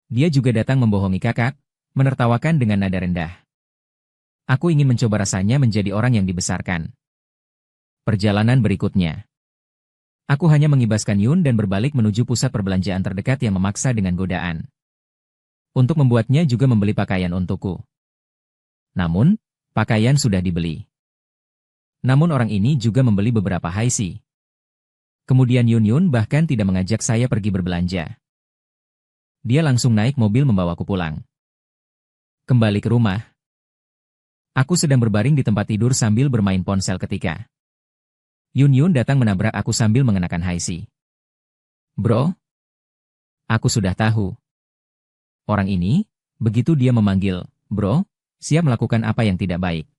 Dia juga datang membohongi kakak, menertawakan dengan nada rendah. Aku ingin mencoba rasanya menjadi orang yang dibesarkan. Perjalanan berikutnya. Aku hanya mengibaskan Yun dan berbalik menuju pusat perbelanjaan terdekat yang memaksa dengan godaan. Untuk membuatnya juga membeli pakaian untukku. Namun, pakaian sudah dibeli. Namun orang ini juga membeli beberapa haisi. Kemudian Yun bahkan tidak mengajak saya pergi berbelanja. Dia langsung naik mobil membawaku pulang. Kembali ke rumah. Aku sedang berbaring di tempat tidur sambil bermain ponsel ketika Yun datang menabrak aku sambil mengenakan haisi. Bro? Aku sudah tahu. Orang ini, begitu dia memanggil, bro, siap melakukan apa yang tidak baik.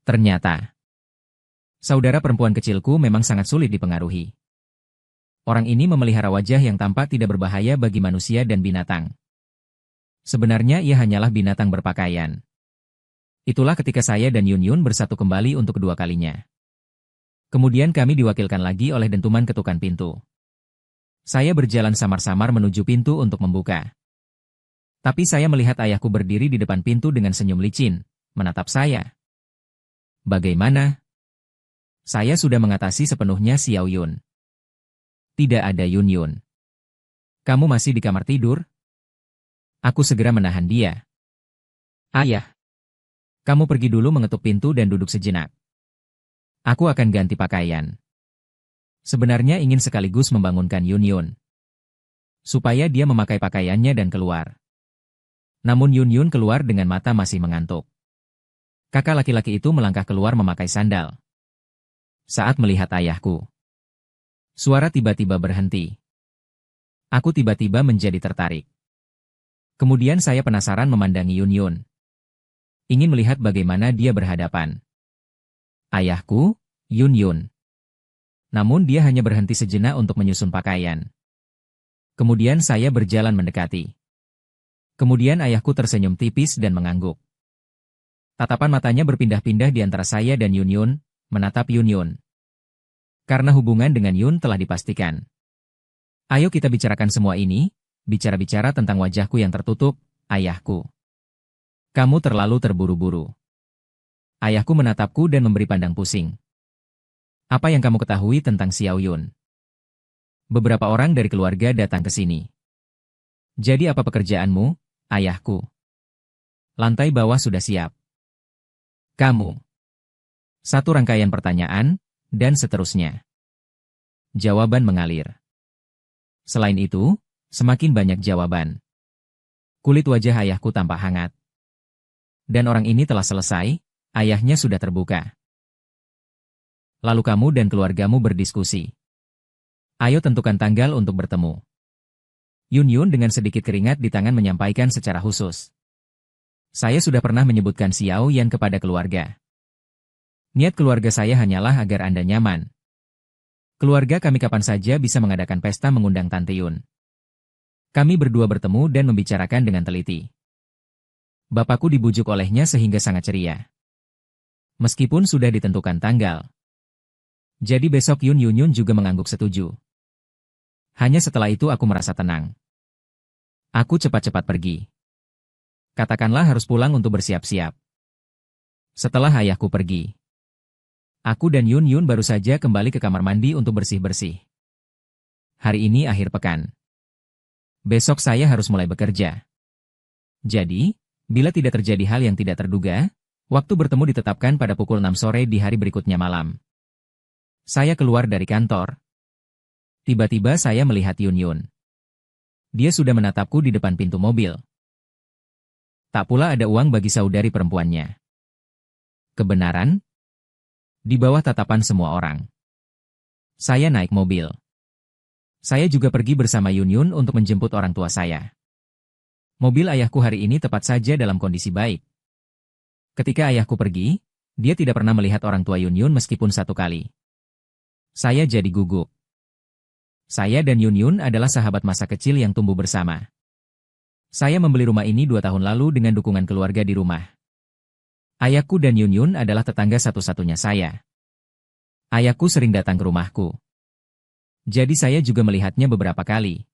Ternyata, saudara perempuan kecilku memang sangat sulit dipengaruhi. Orang ini memelihara wajah yang tampak tidak berbahaya bagi manusia dan binatang. Sebenarnya ia hanyalah binatang berpakaian. Itulah ketika saya dan Yun bersatu kembali untuk kedua kalinya. Kemudian kami diwakilkan lagi oleh dentuman ketukan pintu. Saya berjalan samar-samar menuju pintu untuk membuka. Tapi saya melihat ayahku berdiri di depan pintu dengan senyum licin, menatap saya. Bagaimana? Saya sudah mengatasi sepenuhnya Xiao Yun. Tidak ada Yun. Kamu masih di kamar tidur? Aku segera menahan dia. Ayah. Kamu pergi dulu mengetuk pintu dan duduk sejenak. Aku akan ganti pakaian. Sebenarnya ingin sekaligus membangunkan Yun. supaya dia memakai pakaiannya dan keluar. Namun Yun Yun keluar dengan mata masih mengantuk. Kakak laki-laki itu melangkah keluar memakai sandal. Saat melihat ayahku, suara tiba-tiba berhenti. Aku tiba-tiba menjadi tertarik. Kemudian saya penasaran memandangi Yun Yun. Ingin melihat bagaimana dia berhadapan. Ayahku, Yun Yun. Namun dia hanya berhenti sejenak untuk menyusun pakaian. Kemudian saya berjalan mendekati. Kemudian ayahku tersenyum tipis dan mengangguk. Tatapan matanya berpindah-pindah di antara saya dan Yun Yun, menatap Yun Yun. Karena hubungan dengan Yun telah dipastikan. Ayo kita bicarakan semua ini, bicara-bicara tentang wajahku yang tertutup, ayahku. Kamu terlalu terburu-buru. Ayahku menatapku dan memberi pandang pusing. Apa yang kamu ketahui tentang Xiao Yun? Beberapa orang dari keluarga datang ke sini. Jadi apa pekerjaanmu, ayahku? Lantai bawah sudah siap. Kamu. Satu rangkaian pertanyaan, dan seterusnya. Jawaban mengalir. Selain itu, semakin banyak jawaban. Kulit wajah ayahku tampak hangat. Dan orang ini telah selesai, ayahnya sudah terbuka. Lalu kamu dan keluargamu berdiskusi. Ayo tentukan tanggal untuk bertemu. Yun Yun dengan sedikit keringat di tangan menyampaikan secara khusus. Saya sudah pernah menyebutkan Xiao Yan kepada keluarga. Niat keluarga saya hanyalah agar Anda nyaman. Keluarga kami kapan saja bisa mengadakan pesta mengundang Tante Yun. Kami berdua bertemu dan membicarakan dengan teliti. Bapakku dibujuk olehnya sehingga sangat ceria. Meskipun sudah ditentukan tanggal. Jadi besok Yun Yun juga mengangguk setuju. Hanya setelah itu aku merasa tenang. Aku cepat-cepat pergi. Katakanlah harus pulang untuk bersiap-siap. Setelah ayahku pergi, aku dan Yun Yun baru saja kembali ke kamar mandi untuk bersih-bersih. Hari ini akhir pekan. Besok saya harus mulai bekerja. Jadi, bila tidak terjadi hal yang tidak terduga, waktu bertemu ditetapkan pada pukul 6 sore di hari berikutnya malam. Saya keluar dari kantor. Tiba-tiba saya melihat Yun Yun. Dia sudah menatapku di depan pintu mobil. Tak pula ada uang bagi saudari perempuannya. Kebenaran? Di bawah tatapan semua orang. Saya naik mobil. Saya juga pergi bersama Yun Yun untuk menjemput orang tua saya. Mobil ayahku hari ini tepat saja dalam kondisi baik. Ketika ayahku pergi, dia tidak pernah melihat orang tua Yun Yun meskipun satu kali. Saya jadi gugup. Saya dan Yun Yun adalah sahabat masa kecil yang tumbuh bersama. Saya membeli rumah ini 2 tahun lalu dengan dukungan keluarga di rumah. Ayahku dan Yun Yun adalah tetangga satu-satunya saya. Ayahku sering datang ke rumahku. Jadi saya juga melihatnya beberapa kali.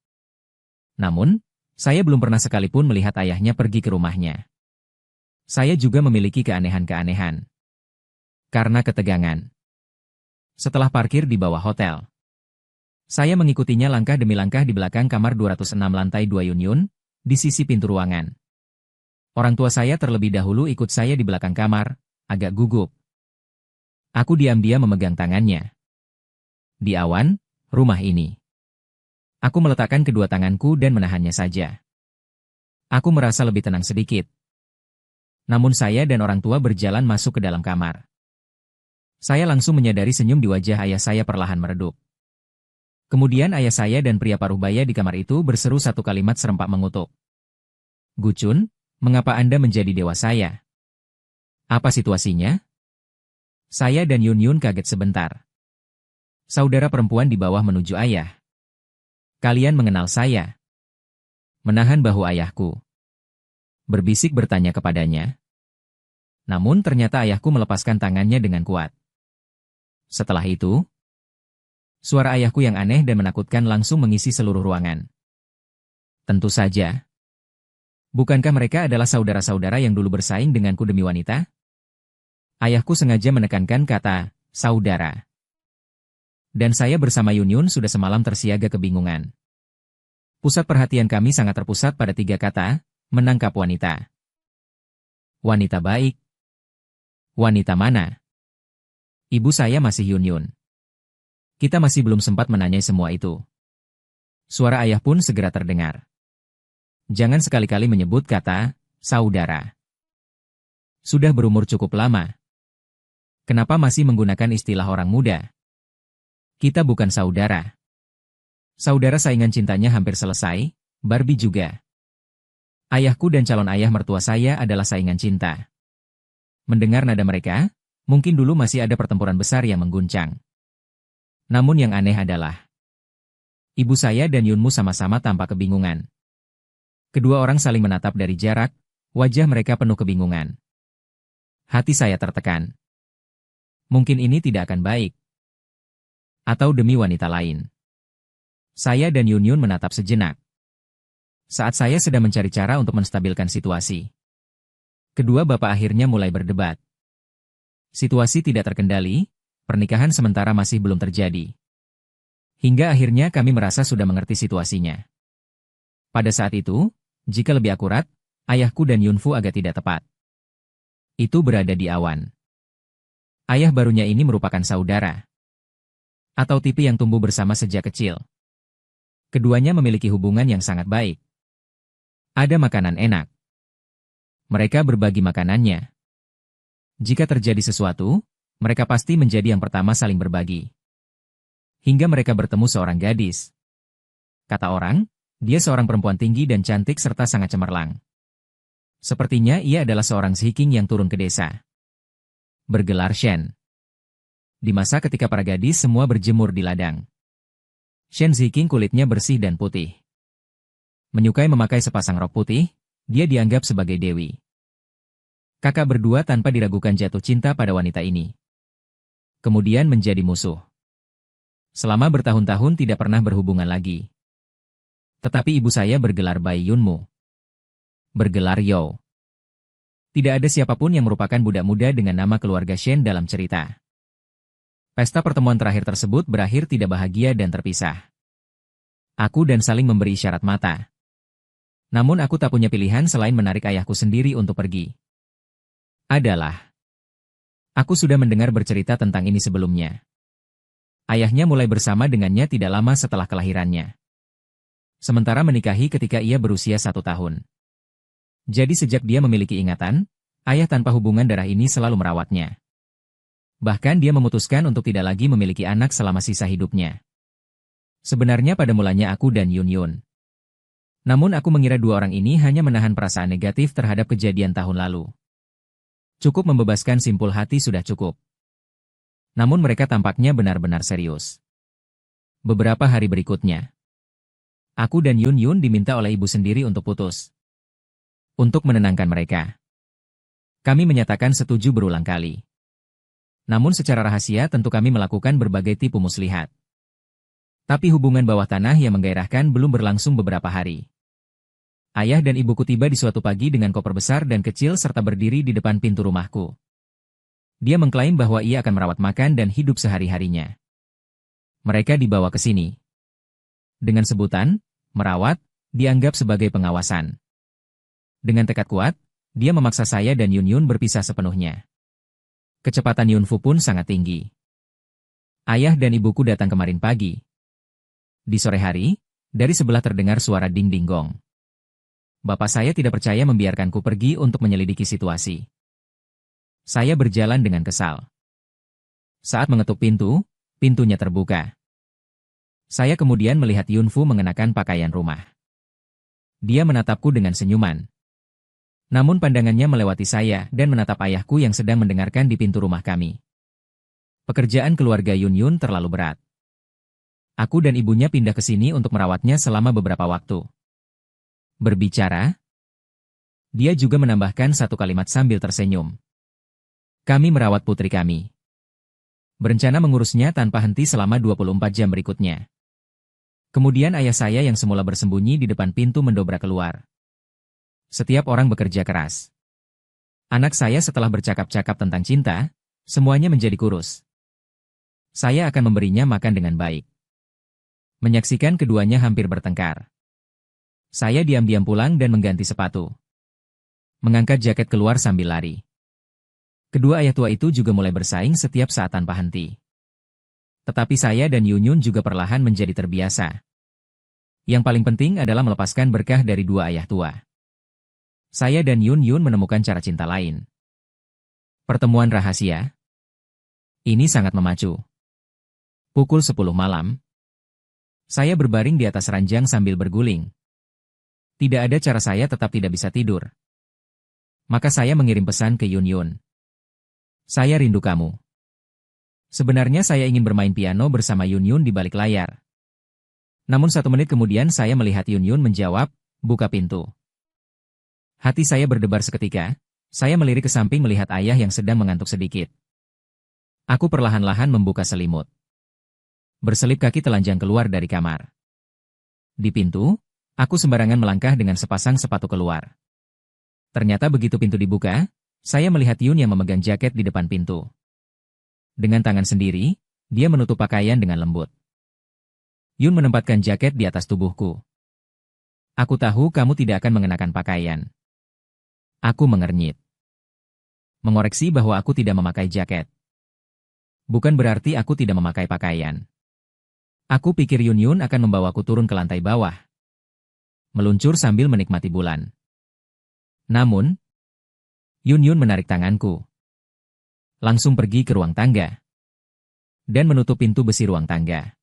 Namun, saya belum pernah sekalipun melihat ayahnya pergi ke rumahnya. Saya juga memiliki keanehan-keanehan. Karena ketegangan. Setelah parkir di bawah hotel, saya mengikutinya langkah demi langkah di belakang kamar 206 lantai 2 Yun Yun, di sisi pintu ruangan. Orang tua saya terlebih dahulu ikut saya di belakang kamar, agak gugup. Aku diam-diam memegang tangannya. Di awan, rumah ini. Aku meletakkan kedua tanganku dan menahannya saja. Aku merasa lebih tenang sedikit. Namun saya dan orang tua berjalan masuk ke dalam kamar. Saya langsung menyadari senyum di wajah ayah saya perlahan meredup. Kemudian ayah saya dan pria paruh baya di kamar itu berseru satu kalimat serempak mengutuk. Guchun, mengapa Anda menjadi dewa saya? Apa situasinya? Saya dan Yun Yun kaget sebentar. Saudara perempuan di bawah menuju ayah. Kalian mengenal saya? Menahan bahu ayahku. Berbisik bertanya kepadanya. Namun ternyata ayahku melepaskan tangannya dengan kuat. Setelah itu, suara ayahku yang aneh dan menakutkan langsung mengisi seluruh ruangan. Tentu saja. Bukankah mereka adalah saudara-saudara yang dulu bersaing denganku demi wanita? Ayahku sengaja menekankan kata, saudara. Dan saya bersama Yun Yun sudah semalam tersiaga kebingungan. Pusat perhatian kami sangat terpusat pada 3 kata, menangkap wanita. Wanita baik. Wanita mana? Ibu saya masih Yun Yun. Kita masih belum sempat menanyai semua itu. Suara ayah pun segera terdengar. Jangan sekali-kali menyebut kata saudara. Sudah berumur cukup lama. Kenapa masih menggunakan istilah orang muda? Kita bukan saudara. Saudara saingan cintanya hampir selesai, Barbie juga. Ayahku dan calon ayah mertua saya adalah saingan cinta. Mendengar nada mereka, mungkin dulu masih ada pertempuran besar yang mengguncang. Namun yang aneh adalah, ibu saya dan Yunmu sama-sama tampak kebingungan. Kedua orang saling menatap dari jarak, wajah mereka penuh kebingungan. Hati saya tertekan. Mungkin ini tidak akan baik. Atau demi wanita lain. Saya dan Yun menatap sejenak. Saat saya sedang mencari cara untuk menstabilkan situasi. Kedua bapak akhirnya mulai berdebat. Situasi tidak terkendali, pernikahan sementara masih belum terjadi. Hingga akhirnya kami merasa sudah mengerti situasinya. Pada saat itu, jika lebih akurat, ayahku dan Yunfu agak tidak tepat. Itu berada di awan. Ayah barunya ini merupakan saudara. Atau tipe yang tumbuh bersama sejak kecil. Keduanya memiliki hubungan yang sangat baik. Ada makanan enak. Mereka berbagi makanannya. Jika terjadi sesuatu, mereka pasti menjadi yang pertama saling berbagi. Hingga mereka bertemu seorang gadis. Kata orang, dia seorang perempuan tinggi dan cantik serta sangat cemerlang. Sepertinya ia adalah seorang Shiking yang turun ke desa. Bergelar Shen. Di masa ketika para gadis semua berjemur di ladang. Shen Shiking kulitnya bersih dan putih. Menyukai memakai sepasang rok putih, dia dianggap sebagai dewi. Kakak berdua tanpa diragukan jatuh cinta pada wanita ini. Kemudian menjadi musuh. Selama bertahun-tahun tidak pernah berhubungan lagi. Tetapi ibu saya bergelar Bai Yunmu. Bergelar Yo. Tidak ada siapapun yang merupakan budak muda dengan nama keluarga Shen dalam cerita. Pesta pertemuan terakhir tersebut berakhir tidak bahagia dan terpisah. Aku dan saling memberi isyarat mata. Namun aku tak punya pilihan selain menarik ayahku sendiri untuk pergi. Aku sudah mendengar bercerita tentang ini sebelumnya. Ayahnya mulai bersama dengannya tidak lama setelah kelahirannya. Sementara menikahi ketika ia berusia 1 tahun. Jadi sejak dia memiliki ingatan, ayah tanpa hubungan darah ini selalu merawatnya. Bahkan dia memutuskan untuk tidak lagi memiliki anak selama sisa hidupnya. Sebenarnya pada mulanya aku dan Yun. Namun aku mengira dua orang ini hanya menahan perasaan negatif terhadap kejadian tahun lalu. Cukup membebaskan simpul hati sudah cukup. Namun mereka tampaknya benar-benar serius. Beberapa hari berikutnya, aku dan Yun diminta oleh ibu sendiri untuk putus. Untuk menenangkan mereka. Kami menyatakan setuju berulang kali. Namun secara rahasia tentu kami melakukan berbagai tipu muslihat. Tapi hubungan bawah tanah yang menggairahkan belum berlangsung beberapa hari. Ayah dan ibuku tiba di suatu pagi dengan koper besar dan kecil serta berdiri di depan pintu rumahku. Dia mengklaim bahwa ia akan merawat makan dan hidup sehari-harinya. Mereka dibawa ke sini. Dengan sebutan, merawat, dianggap sebagai pengawasan. Dengan tekad kuat, dia memaksa saya dan Yun berpisah sepenuhnya. Kecepatan Yunfu pun sangat tinggi. Ayah dan ibuku datang kemarin pagi. Di sore hari, dari sebelah terdengar suara ding-ding gong. Bapak saya tidak percaya membiarkanku pergi untuk menyelidiki situasi. Saya berjalan dengan kesal. Saat mengetuk pintu, pintunya terbuka. Saya kemudian melihat Yunfu mengenakan pakaian rumah. Dia menatapku dengan senyuman. Namun pandangannya melewati saya dan menatap ayahku yang sedang mendengarkan di pintu rumah kami. Pekerjaan keluarga Yun terlalu berat. Aku dan ibunya pindah ke sini untuk merawatnya selama beberapa waktu. Berbicara, dia juga menambahkan satu kalimat sambil tersenyum. Kami merawat putri kami. Berencana mengurusnya tanpa henti selama 24 jam berikutnya. Kemudian ayah saya yang semula bersembunyi di depan pintu mendobrak keluar. Setiap orang bekerja keras. Anak saya setelah bercakap-cakap tentang cinta, semuanya menjadi kurus. Saya akan memberinya makan dengan baik. Menyaksikan keduanya hampir bertengkar. Saya diam-diam pulang dan mengganti sepatu. Mengangkat jaket keluar sambil lari. Kedua ayah tua itu juga mulai bersaing setiap saat tanpa henti. Tetapi saya dan Yun juga perlahan menjadi terbiasa. Yang paling penting adalah melepaskan berkah dari dua ayah tua. Saya dan Yun Yun menemukan cara cinta lain. Pertemuan rahasia. Ini sangat memacu. Pukul 10 malam. Saya berbaring di atas ranjang sambil berguling. Tidak ada cara saya tetap tidak bisa tidur. Maka saya mengirim pesan ke Yun Yun. Saya rindu kamu. Sebenarnya saya ingin bermain piano bersama Yun Yun di balik layar. Namun 1 menit kemudian saya melihat Yun Yun menjawab, buka pintu. Hati saya berdebar seketika, saya melirik ke samping melihat ayah yang sedang mengantuk sedikit. Aku perlahan-lahan membuka selimut. Berselip kaki telanjang keluar dari kamar. Di pintu, aku sembarangan melangkah dengan sepasang sepatu keluar. Ternyata begitu pintu dibuka, saya melihat Yun yang memegang jaket di depan pintu. Dengan tangan sendiri, dia menutup pakaian dengan lembut. Yun menempatkan jaket di atas tubuhku. Aku tahu kamu tidak akan mengenakan pakaian. Aku mengernyit. Mengoreksi bahwa aku tidak memakai jaket. Bukan berarti aku tidak memakai pakaian. Aku pikir Yun Yun akan membawaku turun ke lantai bawah. Meluncur sambil menikmati bulan. Namun, Yun Yun menarik tanganku. Langsung pergi ke ruang tangga. Dan menutup pintu besi ruang tangga.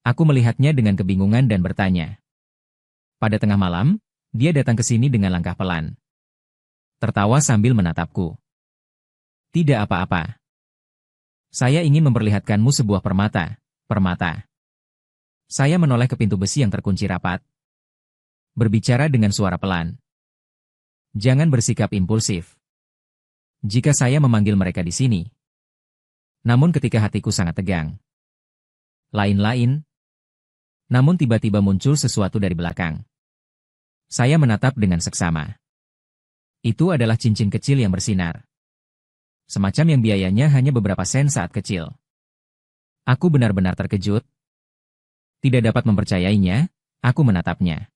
Aku melihatnya dengan kebingungan dan bertanya. Pada tengah malam, dia datang ke sini dengan langkah pelan. Tertawa sambil menatapku. Tidak apa-apa. Saya ingin memperlihatkanmu sebuah permata. Saya menoleh ke pintu besi yang terkunci rapat. Berbicara dengan suara pelan. Jangan bersikap impulsif. Jika saya memanggil mereka di sini. Namun ketika hatiku sangat tegang. Lain-lain. Namun tiba-tiba muncul sesuatu dari belakang. Saya menatap dengan seksama. Itu adalah cincin kecil yang bersinar. Semacam yang biayanya hanya beberapa sen saat kecil. Aku benar-benar terkejut. Tidak dapat mempercayainya, aku menatapnya.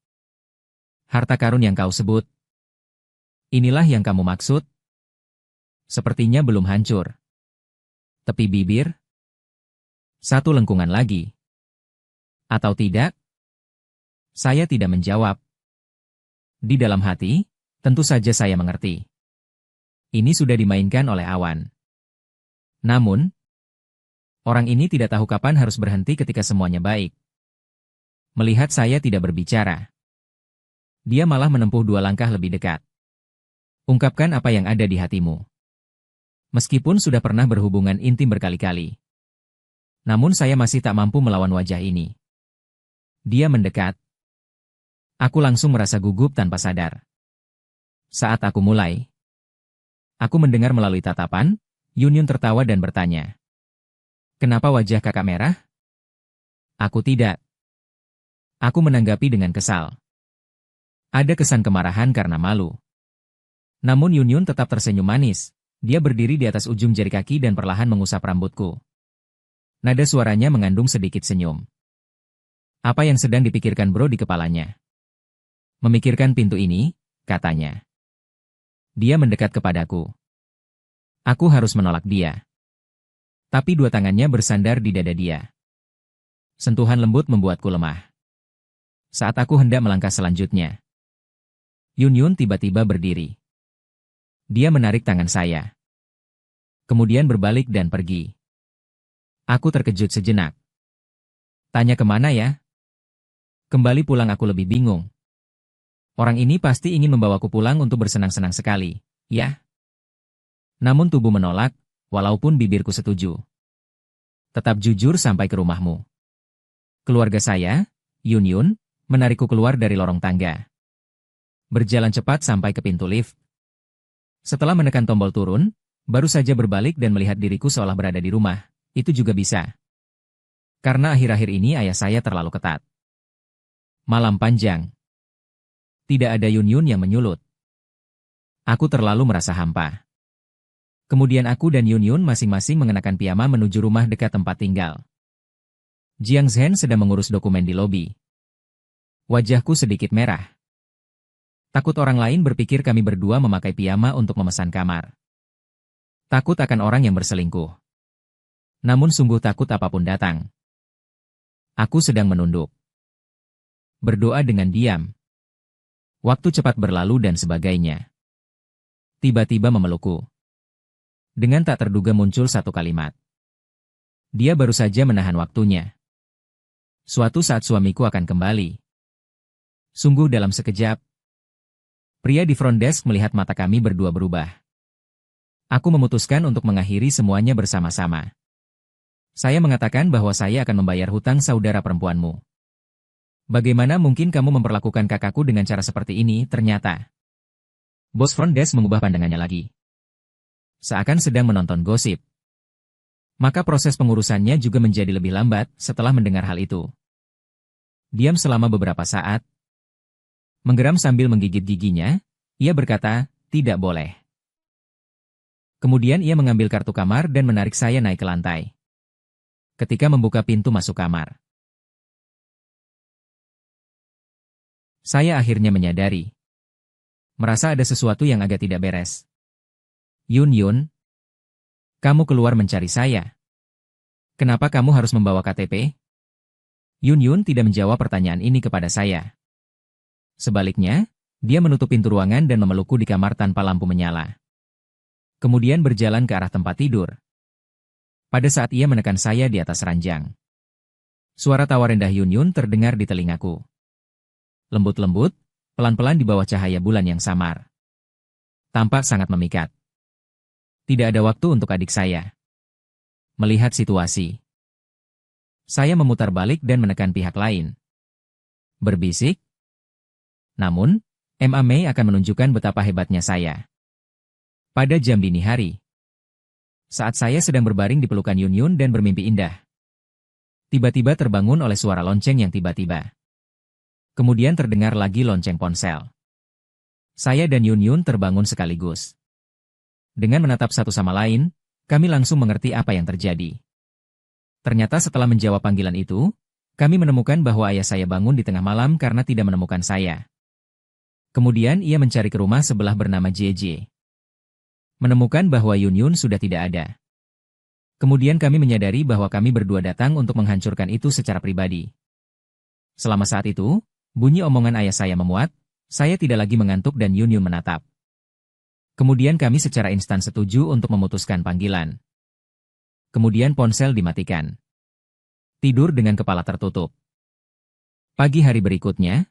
Harta karun yang kau sebut. Inilah yang kamu maksud? Sepertinya belum hancur. Tepi bibir? Satu lengkungan lagi. Atau tidak? Saya tidak menjawab. Di dalam hati, tentu saja saya mengerti. Ini sudah dimainkan oleh awan. Namun, orang ini tidak tahu kapan harus berhenti ketika semuanya baik. Melihat saya tidak berbicara. Dia malah menempuh 2 langkah lebih dekat. Ungkapkan apa yang ada di hatimu. Meskipun sudah pernah berhubungan intim berkali-kali. Namun saya masih tak mampu melawan wajah ini. Dia mendekat. Aku langsung merasa gugup tanpa sadar. Saat aku mulai. Aku mendengar melalui tatapan, Yun Yun tertawa dan bertanya. Kenapa wajah kakak merah? Aku tidak. Aku menanggapi dengan kesal. Ada kesan kemarahan karena malu. Namun Yun Yun tetap tersenyum manis. Dia berdiri di atas ujung jari kaki dan perlahan mengusap rambutku. Nada suaranya mengandung sedikit senyum. Apa yang sedang dipikirkan bro di kepalanya? Memikirkan pintu ini, katanya. Dia mendekat kepadaku. Aku harus menolak dia. Tapi 2 tangannya bersandar di dada dia. Sentuhan lembut membuatku lemah. Saat aku hendak melangkah selanjutnya. Yun Yun tiba-tiba berdiri. Dia menarik tangan saya. Kemudian berbalik dan pergi. Aku terkejut sejenak. Tanya kemana ya? Kembali pulang aku lebih bingung. Orang ini pasti ingin membawaku pulang untuk bersenang-senang sekali, ya? Namun tubuh menolak, walaupun bibirku setuju. Tetap jujur sampai ke rumahmu. Keluarga saya, Yun Yun, menarikku keluar dari lorong tangga. Berjalan cepat sampai ke pintu lift. Setelah menekan tombol turun, baru saja berbalik dan melihat diriku seolah berada di rumah. Itu juga bisa. Karena akhir-akhir ini ayah saya terlalu ketat. Malam panjang. Tidak ada Yun Yun yang menyulut. Aku terlalu merasa hampa. Kemudian aku dan Yun Yun masing-masing mengenakan piyama menuju rumah dekat tempat tinggal. Jiang Zhen sedang mengurus dokumen di lobi. Wajahku sedikit merah. Takut orang lain berpikir kami berdua memakai piyama untuk memesan kamar. Takut akan orang yang berselingkuh. Namun sungguh takut apapun datang. Aku sedang menunduk. berdoa dengan diam. Waktu cepat berlalu dan sebagainya. Tiba-tiba memelukku. Dengan tak terduga muncul satu kalimat. Dia baru saja menahan waktunya. Suatu saat suamiku akan kembali. Sungguh dalam sekejap. Pria di front desk melihat mata kami berdua berubah. Aku memutuskan untuk mengakhiri semuanya bersama-sama. Saya mengatakan bahwa saya akan membayar hutang saudara perempuanmu. Bagaimana mungkin kamu memperlakukan kakakku dengan cara seperti ini, ternyata. Bos front desk mengubah pandangannya lagi. Seakan sedang menonton gosip. Maka proses pengurusannya juga menjadi lebih lambat setelah mendengar hal itu. Diam selama beberapa saat. Menggeram sambil menggigit giginya, ia berkata, tidak boleh. Kemudian ia mengambil kartu kamar dan menarik saya naik ke lantai. Ketika membuka pintu masuk kamar, saya akhirnya menyadari. Merasa ada sesuatu yang agak tidak beres. Yun, kamu keluar mencari saya. Kenapa kamu harus membawa KTP? Yun tidak menjawab pertanyaan ini kepada saya. Sebaliknya, dia menutup pintu ruangan dan memelukku di kamar tanpa lampu menyala. Kemudian berjalan ke arah tempat tidur. Pada saat ia menekan saya di atas ranjang, suara tawa rendah Yun terdengar di telingaku. Lembut-lembut, pelan-pelan di bawah cahaya bulan yang samar. Tampak sangat memikat. Tidak ada waktu untuk adik saya. Melihat situasi, saya memutar balik dan menekan pihak lain. Berbisik. Namun, Mei akan menunjukkan betapa hebatnya saya. Pada jam dini hari, saat saya sedang berbaring di pelukan Yun dan bermimpi indah, tiba-tiba terbangun oleh suara lonceng yang tiba-tiba. Kemudian terdengar lagi lonceng ponsel. Saya dan Yun terbangun sekaligus. Dengan menatap satu sama lain, kami langsung mengerti apa yang terjadi. Ternyata setelah menjawab panggilan itu, kami menemukan bahwa ayah saya bangun di tengah malam karena tidak menemukan saya. Kemudian ia mencari ke rumah sebelah bernama JJ. Menemukan bahwa Yun sudah tidak ada. Kemudian kami menyadari bahwa kami berdua datang untuk menghancurkan itu secara pribadi. Selama saat itu, bunyi omongan ayah saya memuat, saya tidak lagi mengantuk dan Yun menatap. Kemudian kami secara instan setuju untuk memutuskan panggilan. Kemudian ponsel dimatikan. Tidur dengan kepala tertutup. Pagi hari berikutnya,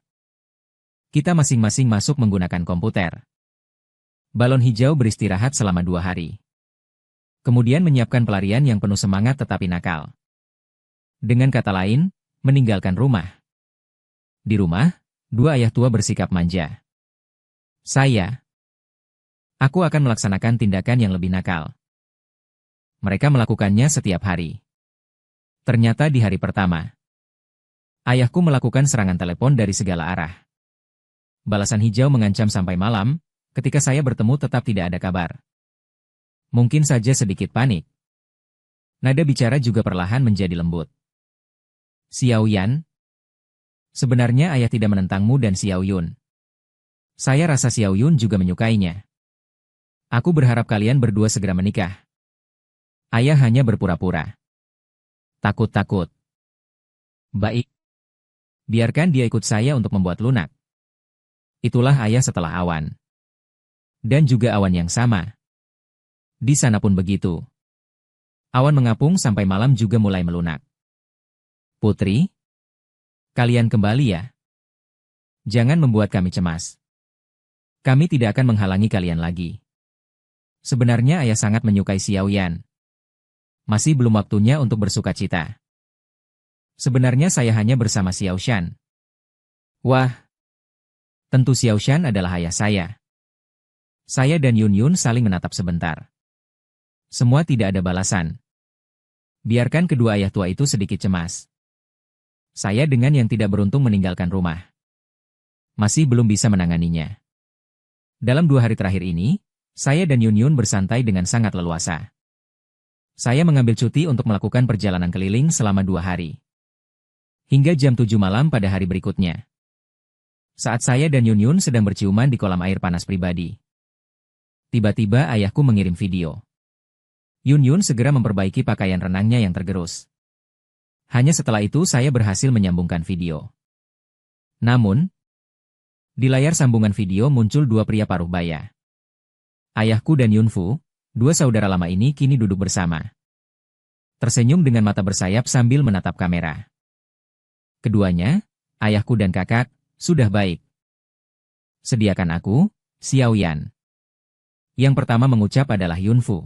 kita masing-masing masuk menggunakan komputer. Balon hijau beristirahat selama 2 hari. Kemudian menyiapkan pelarian yang penuh semangat tetapi nakal. Dengan kata lain, meninggalkan rumah. Di rumah, 2 ayah tua bersikap manja. Aku akan melaksanakan tindakan yang lebih nakal. Mereka melakukannya setiap hari. Ternyata di hari pertama, ayahku melakukan serangan telepon dari segala arah. Balasan hijau mengancam sampai malam, ketika saya bertemu tetap tidak ada kabar. Mungkin saja sedikit panik. Nada bicara juga perlahan menjadi lembut. Xiao Yan, sebenarnya ayah tidak menentangmu dan Xiao Yun. Saya rasa Xiao Yun juga menyukainya. Aku berharap kalian berdua segera menikah. Ayah hanya berpura-pura. Takut-takut. Baik. Biarkan dia ikut saya untuk membuat lunak. Itulah ayah setelah awan. Dan juga awan yang sama. Di sana pun begitu. Awan mengapung sampai malam juga mulai melunak. Putri, kalian kembali ya. Jangan membuat kami cemas. Kami tidak akan menghalangi kalian lagi. Sebenarnya ayah sangat menyukai Xiao Yan. Masih belum waktunya untuk bersuka cita. Sebenarnya saya hanya bersama Xiao Shan. Wah, tentu Xiao Shan adalah ayah saya. Saya dan Yun saling menatap sebentar. Semua tidak ada balasan. Biarkan kedua ayah tua itu sedikit cemas. Saya dengan yang tidak beruntung meninggalkan rumah. Masih belum bisa menanganinya. Dalam 2 hari terakhir ini, saya dan Yun bersantai dengan sangat leluasa. Saya mengambil cuti untuk melakukan perjalanan keliling selama 2 hari. Hingga jam 7 malam pada hari berikutnya. Saat saya dan Yun sedang berciuman di kolam air panas pribadi. Tiba-tiba ayahku mengirim video. Yun segera memperbaiki pakaian renangnya yang tergerus. Hanya setelah itu saya berhasil menyambungkan video. Namun, di layar sambungan video muncul dua pria paruh baya. Ayahku dan Yunfu, dua saudara lama ini kini duduk bersama. Tersenyum dengan mata bersayap sambil menatap kamera. Keduanya, ayahku dan kakak, sudah baik. Sediakan aku, Xiaoyan. Yang pertama mengucap adalah Yunfu.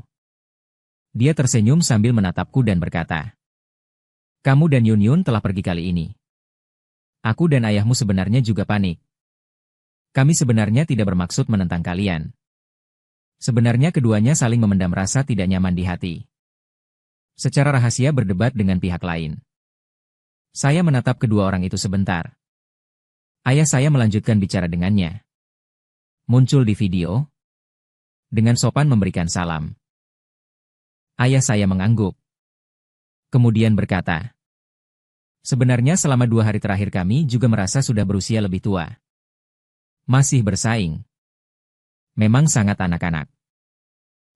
Dia tersenyum sambil menatapku dan berkata, "Kamu dan Yun telah pergi kali ini. Aku dan ayahmu sebenarnya juga panik. Kami sebenarnya tidak bermaksud menentang kalian. Sebenarnya keduanya saling memendam rasa tidak nyaman di hati. Secara rahasia berdebat dengan pihak lain. Saya menatap kedua orang itu sebentar. Ayah saya melanjutkan bicara dengannya. Muncul di video. Dengan sopan memberikan salam. Ayah saya mengangguk. Kemudian berkata, "Sebenarnya selama 2 hari terakhir kami juga merasa sudah berusia lebih tua. Masih bersaing. Memang sangat anak-anak.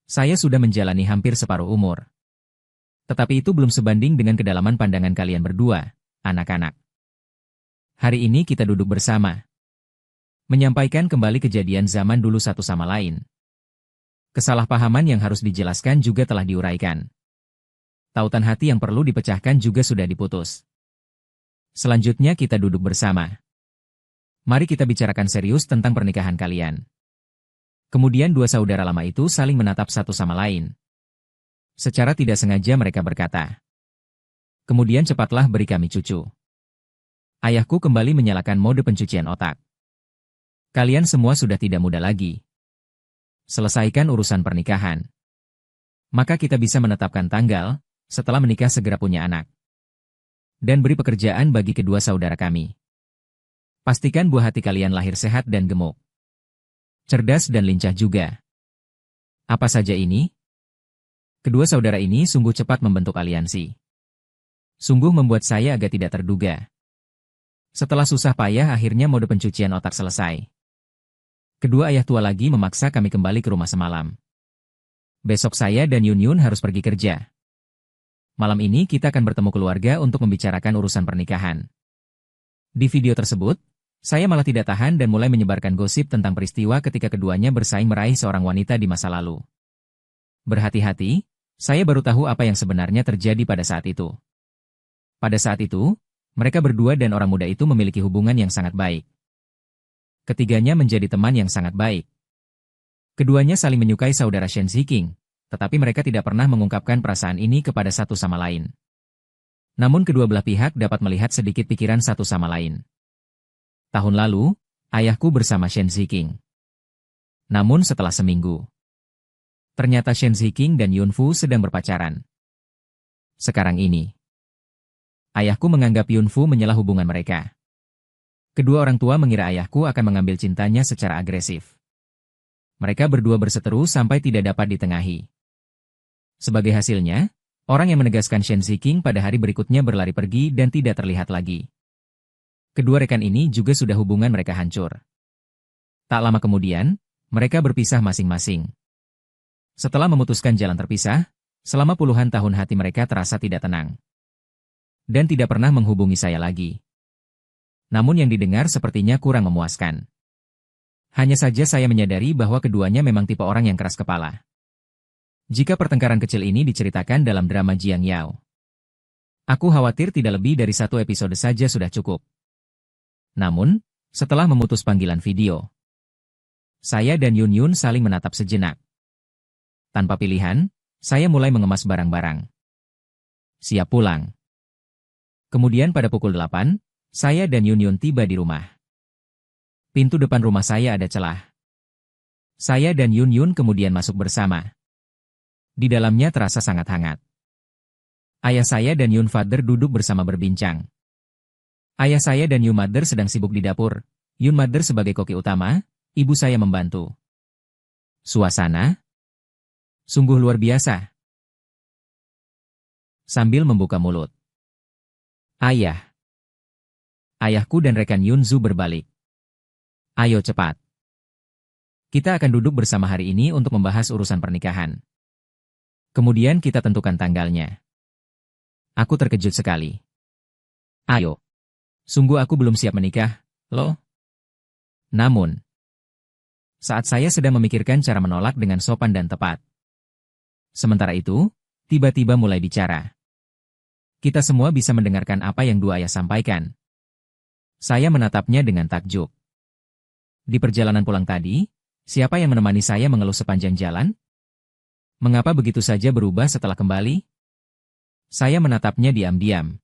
Saya sudah menjalani hampir separuh umur. Tetapi itu belum sebanding dengan kedalaman pandangan kalian berdua, anak-anak. Hari ini kita duduk bersama. Menyampaikan kembali kejadian zaman dulu satu sama lain. Kesalahpahaman yang harus dijelaskan juga telah diuraikan. Tautan hati yang perlu dipecahkan juga sudah diputus. Selanjutnya kita duduk bersama. Mari kita bicarakan serius tentang pernikahan kalian." Kemudian dua saudara lama itu saling menatap satu sama lain. Secara tidak sengaja mereka berkata, "Kemudian cepatlah beri kami cucu." Ayahku kembali menyalakan mode pencucian otak. "Kalian semua sudah tidak muda lagi. Selesaikan urusan pernikahan. Maka kita bisa menetapkan tanggal, setelah menikah segera punya anak. Dan beri pekerjaan bagi kedua saudara kami. Pastikan buah hati kalian lahir sehat dan gemuk. Cerdas dan lincah juga." Apa saja ini? Kedua saudara ini sungguh cepat membentuk aliansi. Sungguh membuat saya agak tidak terduga. Setelah susah payah akhirnya mode pencucian otak selesai. Kedua ayah tua lagi memaksa kami kembali ke rumah semalam. Besok saya dan Yun harus pergi kerja. Malam ini kita akan bertemu keluarga untuk membicarakan urusan pernikahan. Di video tersebut, saya malah tidak tahan dan mulai menyebarkan gosip tentang peristiwa ketika keduanya bersaing meraih seorang wanita di masa lalu. Berhati-hati, saya baru tahu apa yang sebenarnya terjadi pada saat itu. Pada saat itu, mereka berdua dan orang muda itu memiliki hubungan yang sangat baik. Ketiganya menjadi teman yang sangat baik. Keduanya saling menyukai saudara Shen Ziqing, tetapi mereka tidak pernah mengungkapkan perasaan ini kepada satu sama lain. Namun kedua belah pihak dapat melihat sedikit pikiran satu sama lain. Tahun lalu, ayahku bersama Shen Ziqing. Namun setelah seminggu, ternyata Shen Ziqing dan Yunfu sedang berpacaran. Sekarang ini, ayahku menganggap Yunfu menyela hubungan mereka. Kedua orang tua mengira ayahku akan mengambil cintanya secara agresif. Mereka berdua berseteru sampai tidak dapat ditengahi. Sebagai hasilnya, orang yang menegaskan Shen Ziqing pada hari berikutnya berlari pergi dan tidak terlihat lagi. Kedua rekan ini juga sudah hubungan mereka hancur. Tak lama kemudian, mereka berpisah masing-masing. Setelah memutuskan jalan terpisah, selama puluhan tahun hati mereka terasa tidak tenang. Dan tidak pernah menghubungi saya lagi. Namun yang didengar sepertinya kurang memuaskan. Hanya saja saya menyadari bahwa keduanya memang tipe orang yang keras kepala. Jika pertengkaran kecil ini diceritakan dalam drama Jiang Yao, aku khawatir tidak lebih dari 1 episode saja sudah cukup. Namun, setelah memutus panggilan video, saya dan Yun saling menatap sejenak. Tanpa pilihan, saya mulai mengemas barang-barang. Siap pulang. Kemudian pada pukul 8, saya dan Yun tiba di rumah. Pintu depan rumah saya ada celah. Saya dan Yun kemudian masuk bersama. Di dalamnya terasa sangat hangat. Ayah saya dan Yun Father duduk bersama berbincang. Ayah saya dan Yun Mother sedang sibuk di dapur. Yun Mother sebagai koki utama, ibu saya membantu. Suasana sungguh luar biasa. Sambil membuka mulut. Ayah. Ayahku dan rekan Yunzu berbalik. Ayo cepat. Kita akan duduk bersama hari ini untuk membahas urusan pernikahan. Kemudian kita tentukan tanggalnya. Aku terkejut sekali. Ayo. Sungguh aku belum siap menikah, Loh? Namun, saat saya sedang memikirkan cara menolak dengan sopan dan tepat. Sementara itu, tiba-tiba mulai bicara. Kita semua bisa mendengarkan apa yang dua ayah sampaikan. Saya menatapnya dengan takjub. Di perjalanan pulang tadi, siapa yang menemani saya mengeluh sepanjang jalan? Mengapa begitu saja berubah setelah kembali? Saya menatapnya diam-diam.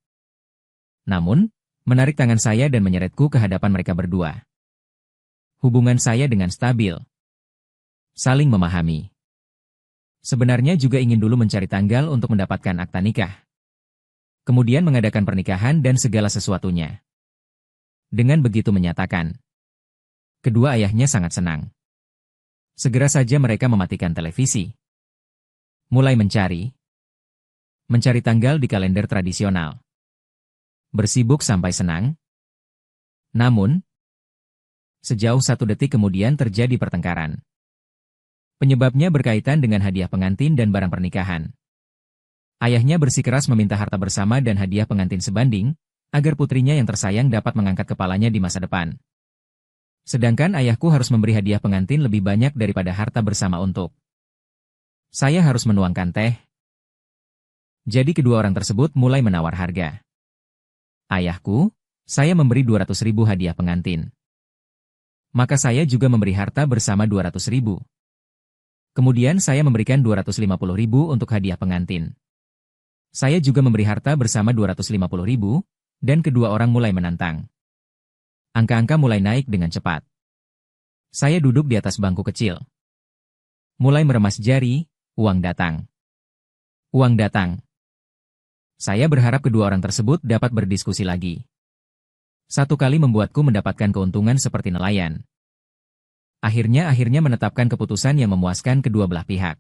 Namun, menarik tangan saya dan menyeretku ke hadapan mereka berdua. Hubungan saya dengan stabil. Saling memahami. Sebenarnya juga ingin dulu mencari tanggal untuk mendapatkan akta nikah. Kemudian mengadakan pernikahan dan segala sesuatunya. Dengan begitu menyatakan. Kedua ayahnya sangat senang. Segera saja mereka mematikan televisi. Mulai mencari tanggal di kalender tradisional. Bersibuk sampai senang. Namun, sejauh 1 detik kemudian terjadi pertengkaran. Penyebabnya berkaitan dengan hadiah pengantin dan barang pernikahan. Ayahnya bersikeras meminta harta bersama dan hadiah pengantin sebanding, agar putrinya yang tersayang dapat mengangkat kepalanya di masa depan. Sedangkan ayahku harus memberi hadiah pengantin lebih banyak daripada harta bersama untuk. Saya harus menuangkan teh. Jadi kedua orang tersebut mulai menawar harga. Ayahku, saya memberi 200.000 hadiah pengantin. Maka saya juga memberi harta bersama 200.000. Kemudian saya memberikan 250.000 untuk hadiah pengantin. Saya juga memberi harta bersama 250.000, dan kedua orang mulai menantang. Angka-angka mulai naik dengan cepat. Saya duduk di atas bangku kecil. Mulai meremas jari, uang datang. Uang datang. Saya berharap kedua orang tersebut dapat berdiskusi lagi. Satu kali membuatku mendapatkan keuntungan seperti nelayan. Akhirnya menetapkan keputusan yang memuaskan kedua belah pihak.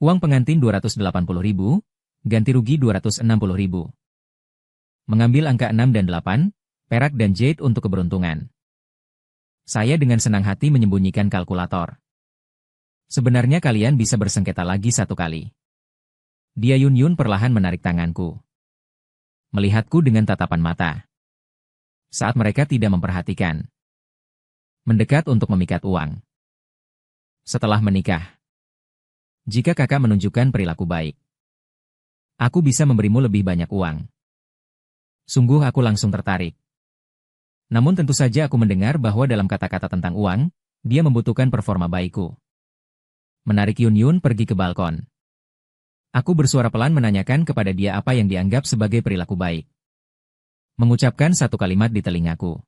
Uang pengantin 280.000, ganti rugi 260.000. Mengambil angka 6 dan 8, perak dan jade untuk keberuntungan. Saya dengan senang hati menyembunyikan kalkulator. Sebenarnya kalian bisa bersengketa lagi 1 kali. Dia Yun perlahan menarik tanganku. Melihatku dengan tatapan mata. Saat mereka tidak memperhatikan. Mendekat untuk memikat uang. Setelah menikah. Jika kakak menunjukkan perilaku baik, aku bisa memberimu lebih banyak uang. Sungguh aku langsung tertarik. Namun tentu saja aku mendengar bahwa dalam kata-kata tentang uang, dia membutuhkan performa baikku. Menarik Yun pergi ke balkon. Aku bersuara pelan menanyakan kepada dia apa yang dianggap sebagai perilaku baik. Mengucapkan satu kalimat di telingaku.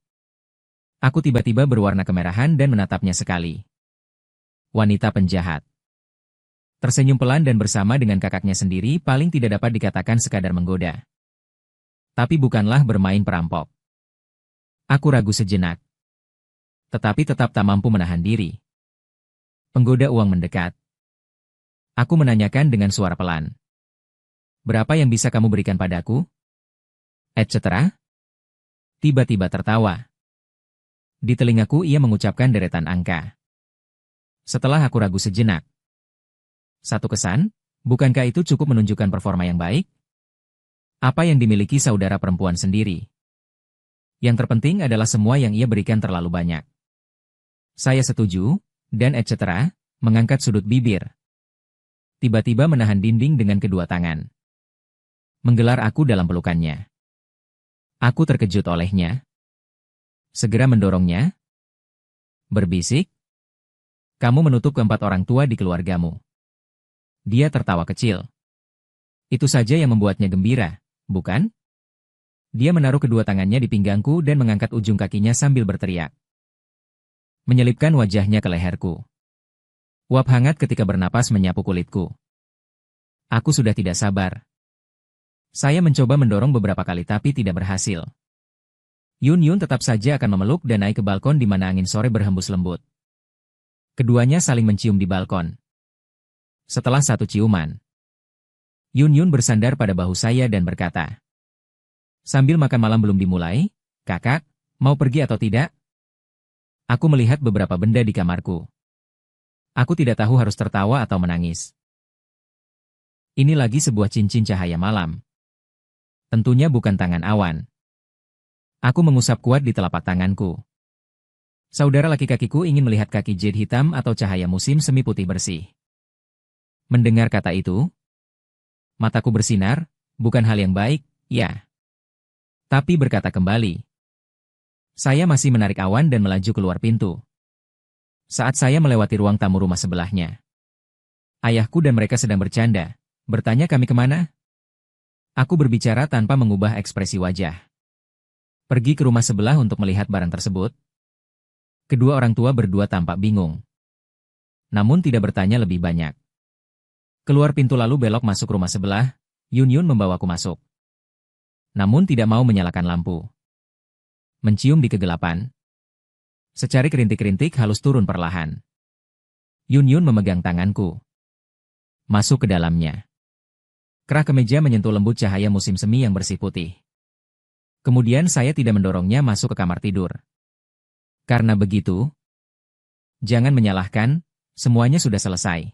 Aku tiba-tiba berwarna kemerahan dan menatapnya sekali. Wanita penjahat. Tersenyum pelan dan bersama dengan kakaknya sendiri paling tidak dapat dikatakan sekadar menggoda. Tapi bukanlah bermain perampok. Aku ragu sejenak. Tetapi tetap tak mampu menahan diri. Penggoda uang mendekat. Aku menanyakan dengan suara pelan. Berapa yang bisa kamu berikan padaku? Etc. Tiba-tiba tertawa. Di telingaku ia mengucapkan deretan angka. Setelah aku ragu sejenak. Satu kesan, bukankah itu cukup menunjukkan performa yang baik? Apa yang dimiliki saudara perempuan sendiri? Yang terpenting adalah semua yang ia berikan terlalu banyak. Saya setuju, dan etc., mengangkat sudut bibir. Tiba-tiba menahan dinding dengan kedua tangan. Menggelar aku dalam pelukannya. Aku terkejut olehnya. Segera mendorongnya. Berbisik. Kamu menutup keempat orang tua di keluargamu. Dia tertawa kecil. Itu saja yang membuatnya gembira. Bukan? Dia menaruh kedua tangannya di pinggangku dan mengangkat ujung kakinya sambil berteriak. Menyelipkan wajahnya ke leherku. Uap hangat ketika bernapas menyapu kulitku. Aku sudah tidak sabar. Saya mencoba mendorong beberapa kali tapi tidak berhasil. Yun tetap saja akan memeluk dan naik ke balkon di mana angin sore berhembus lembut. Keduanya saling mencium di balkon. Setelah satu ciuman, Yun bersandar pada bahu saya dan berkata, sambil makan malam belum dimulai, kakak, mau pergi atau tidak? Aku melihat beberapa benda di kamarku. Aku tidak tahu harus tertawa atau menangis. Ini lagi sebuah cincin cahaya malam. Tentunya bukan tangan awan. Aku mengusap kuat di telapak tanganku. Saudara laki-kakiku ingin melihat kaki jade hitam atau cahaya musim semi putih bersih. Mendengar kata itu, mataku bersinar, bukan hal yang baik, ya. Tapi berkata kembali. Saya masih menarik awan dan melaju keluar pintu. Saat saya melewati ruang tamu rumah sebelahnya, ayahku dan mereka sedang bercanda, bertanya kami kemana? Aku berbicara tanpa mengubah ekspresi wajah. Pergi ke rumah sebelah untuk melihat barang tersebut. Kedua orang tua berdua tampak bingung. Namun tidak bertanya lebih banyak. Keluar pintu lalu belok masuk rumah sebelah, Yun Yun membawaku masuk. Namun tidak mau menyalakan lampu. Mencium di kegelapan. Secari kerintik-kerintik halus turun perlahan. Yun Yun memegang tanganku. Masuk ke dalamnya. Kerah kemeja menyentuh lembut cahaya musim semi yang bersih putih. Kemudian saya tidak mendorongnya masuk ke kamar tidur. Karena begitu, jangan menyalahkan, semuanya sudah selesai.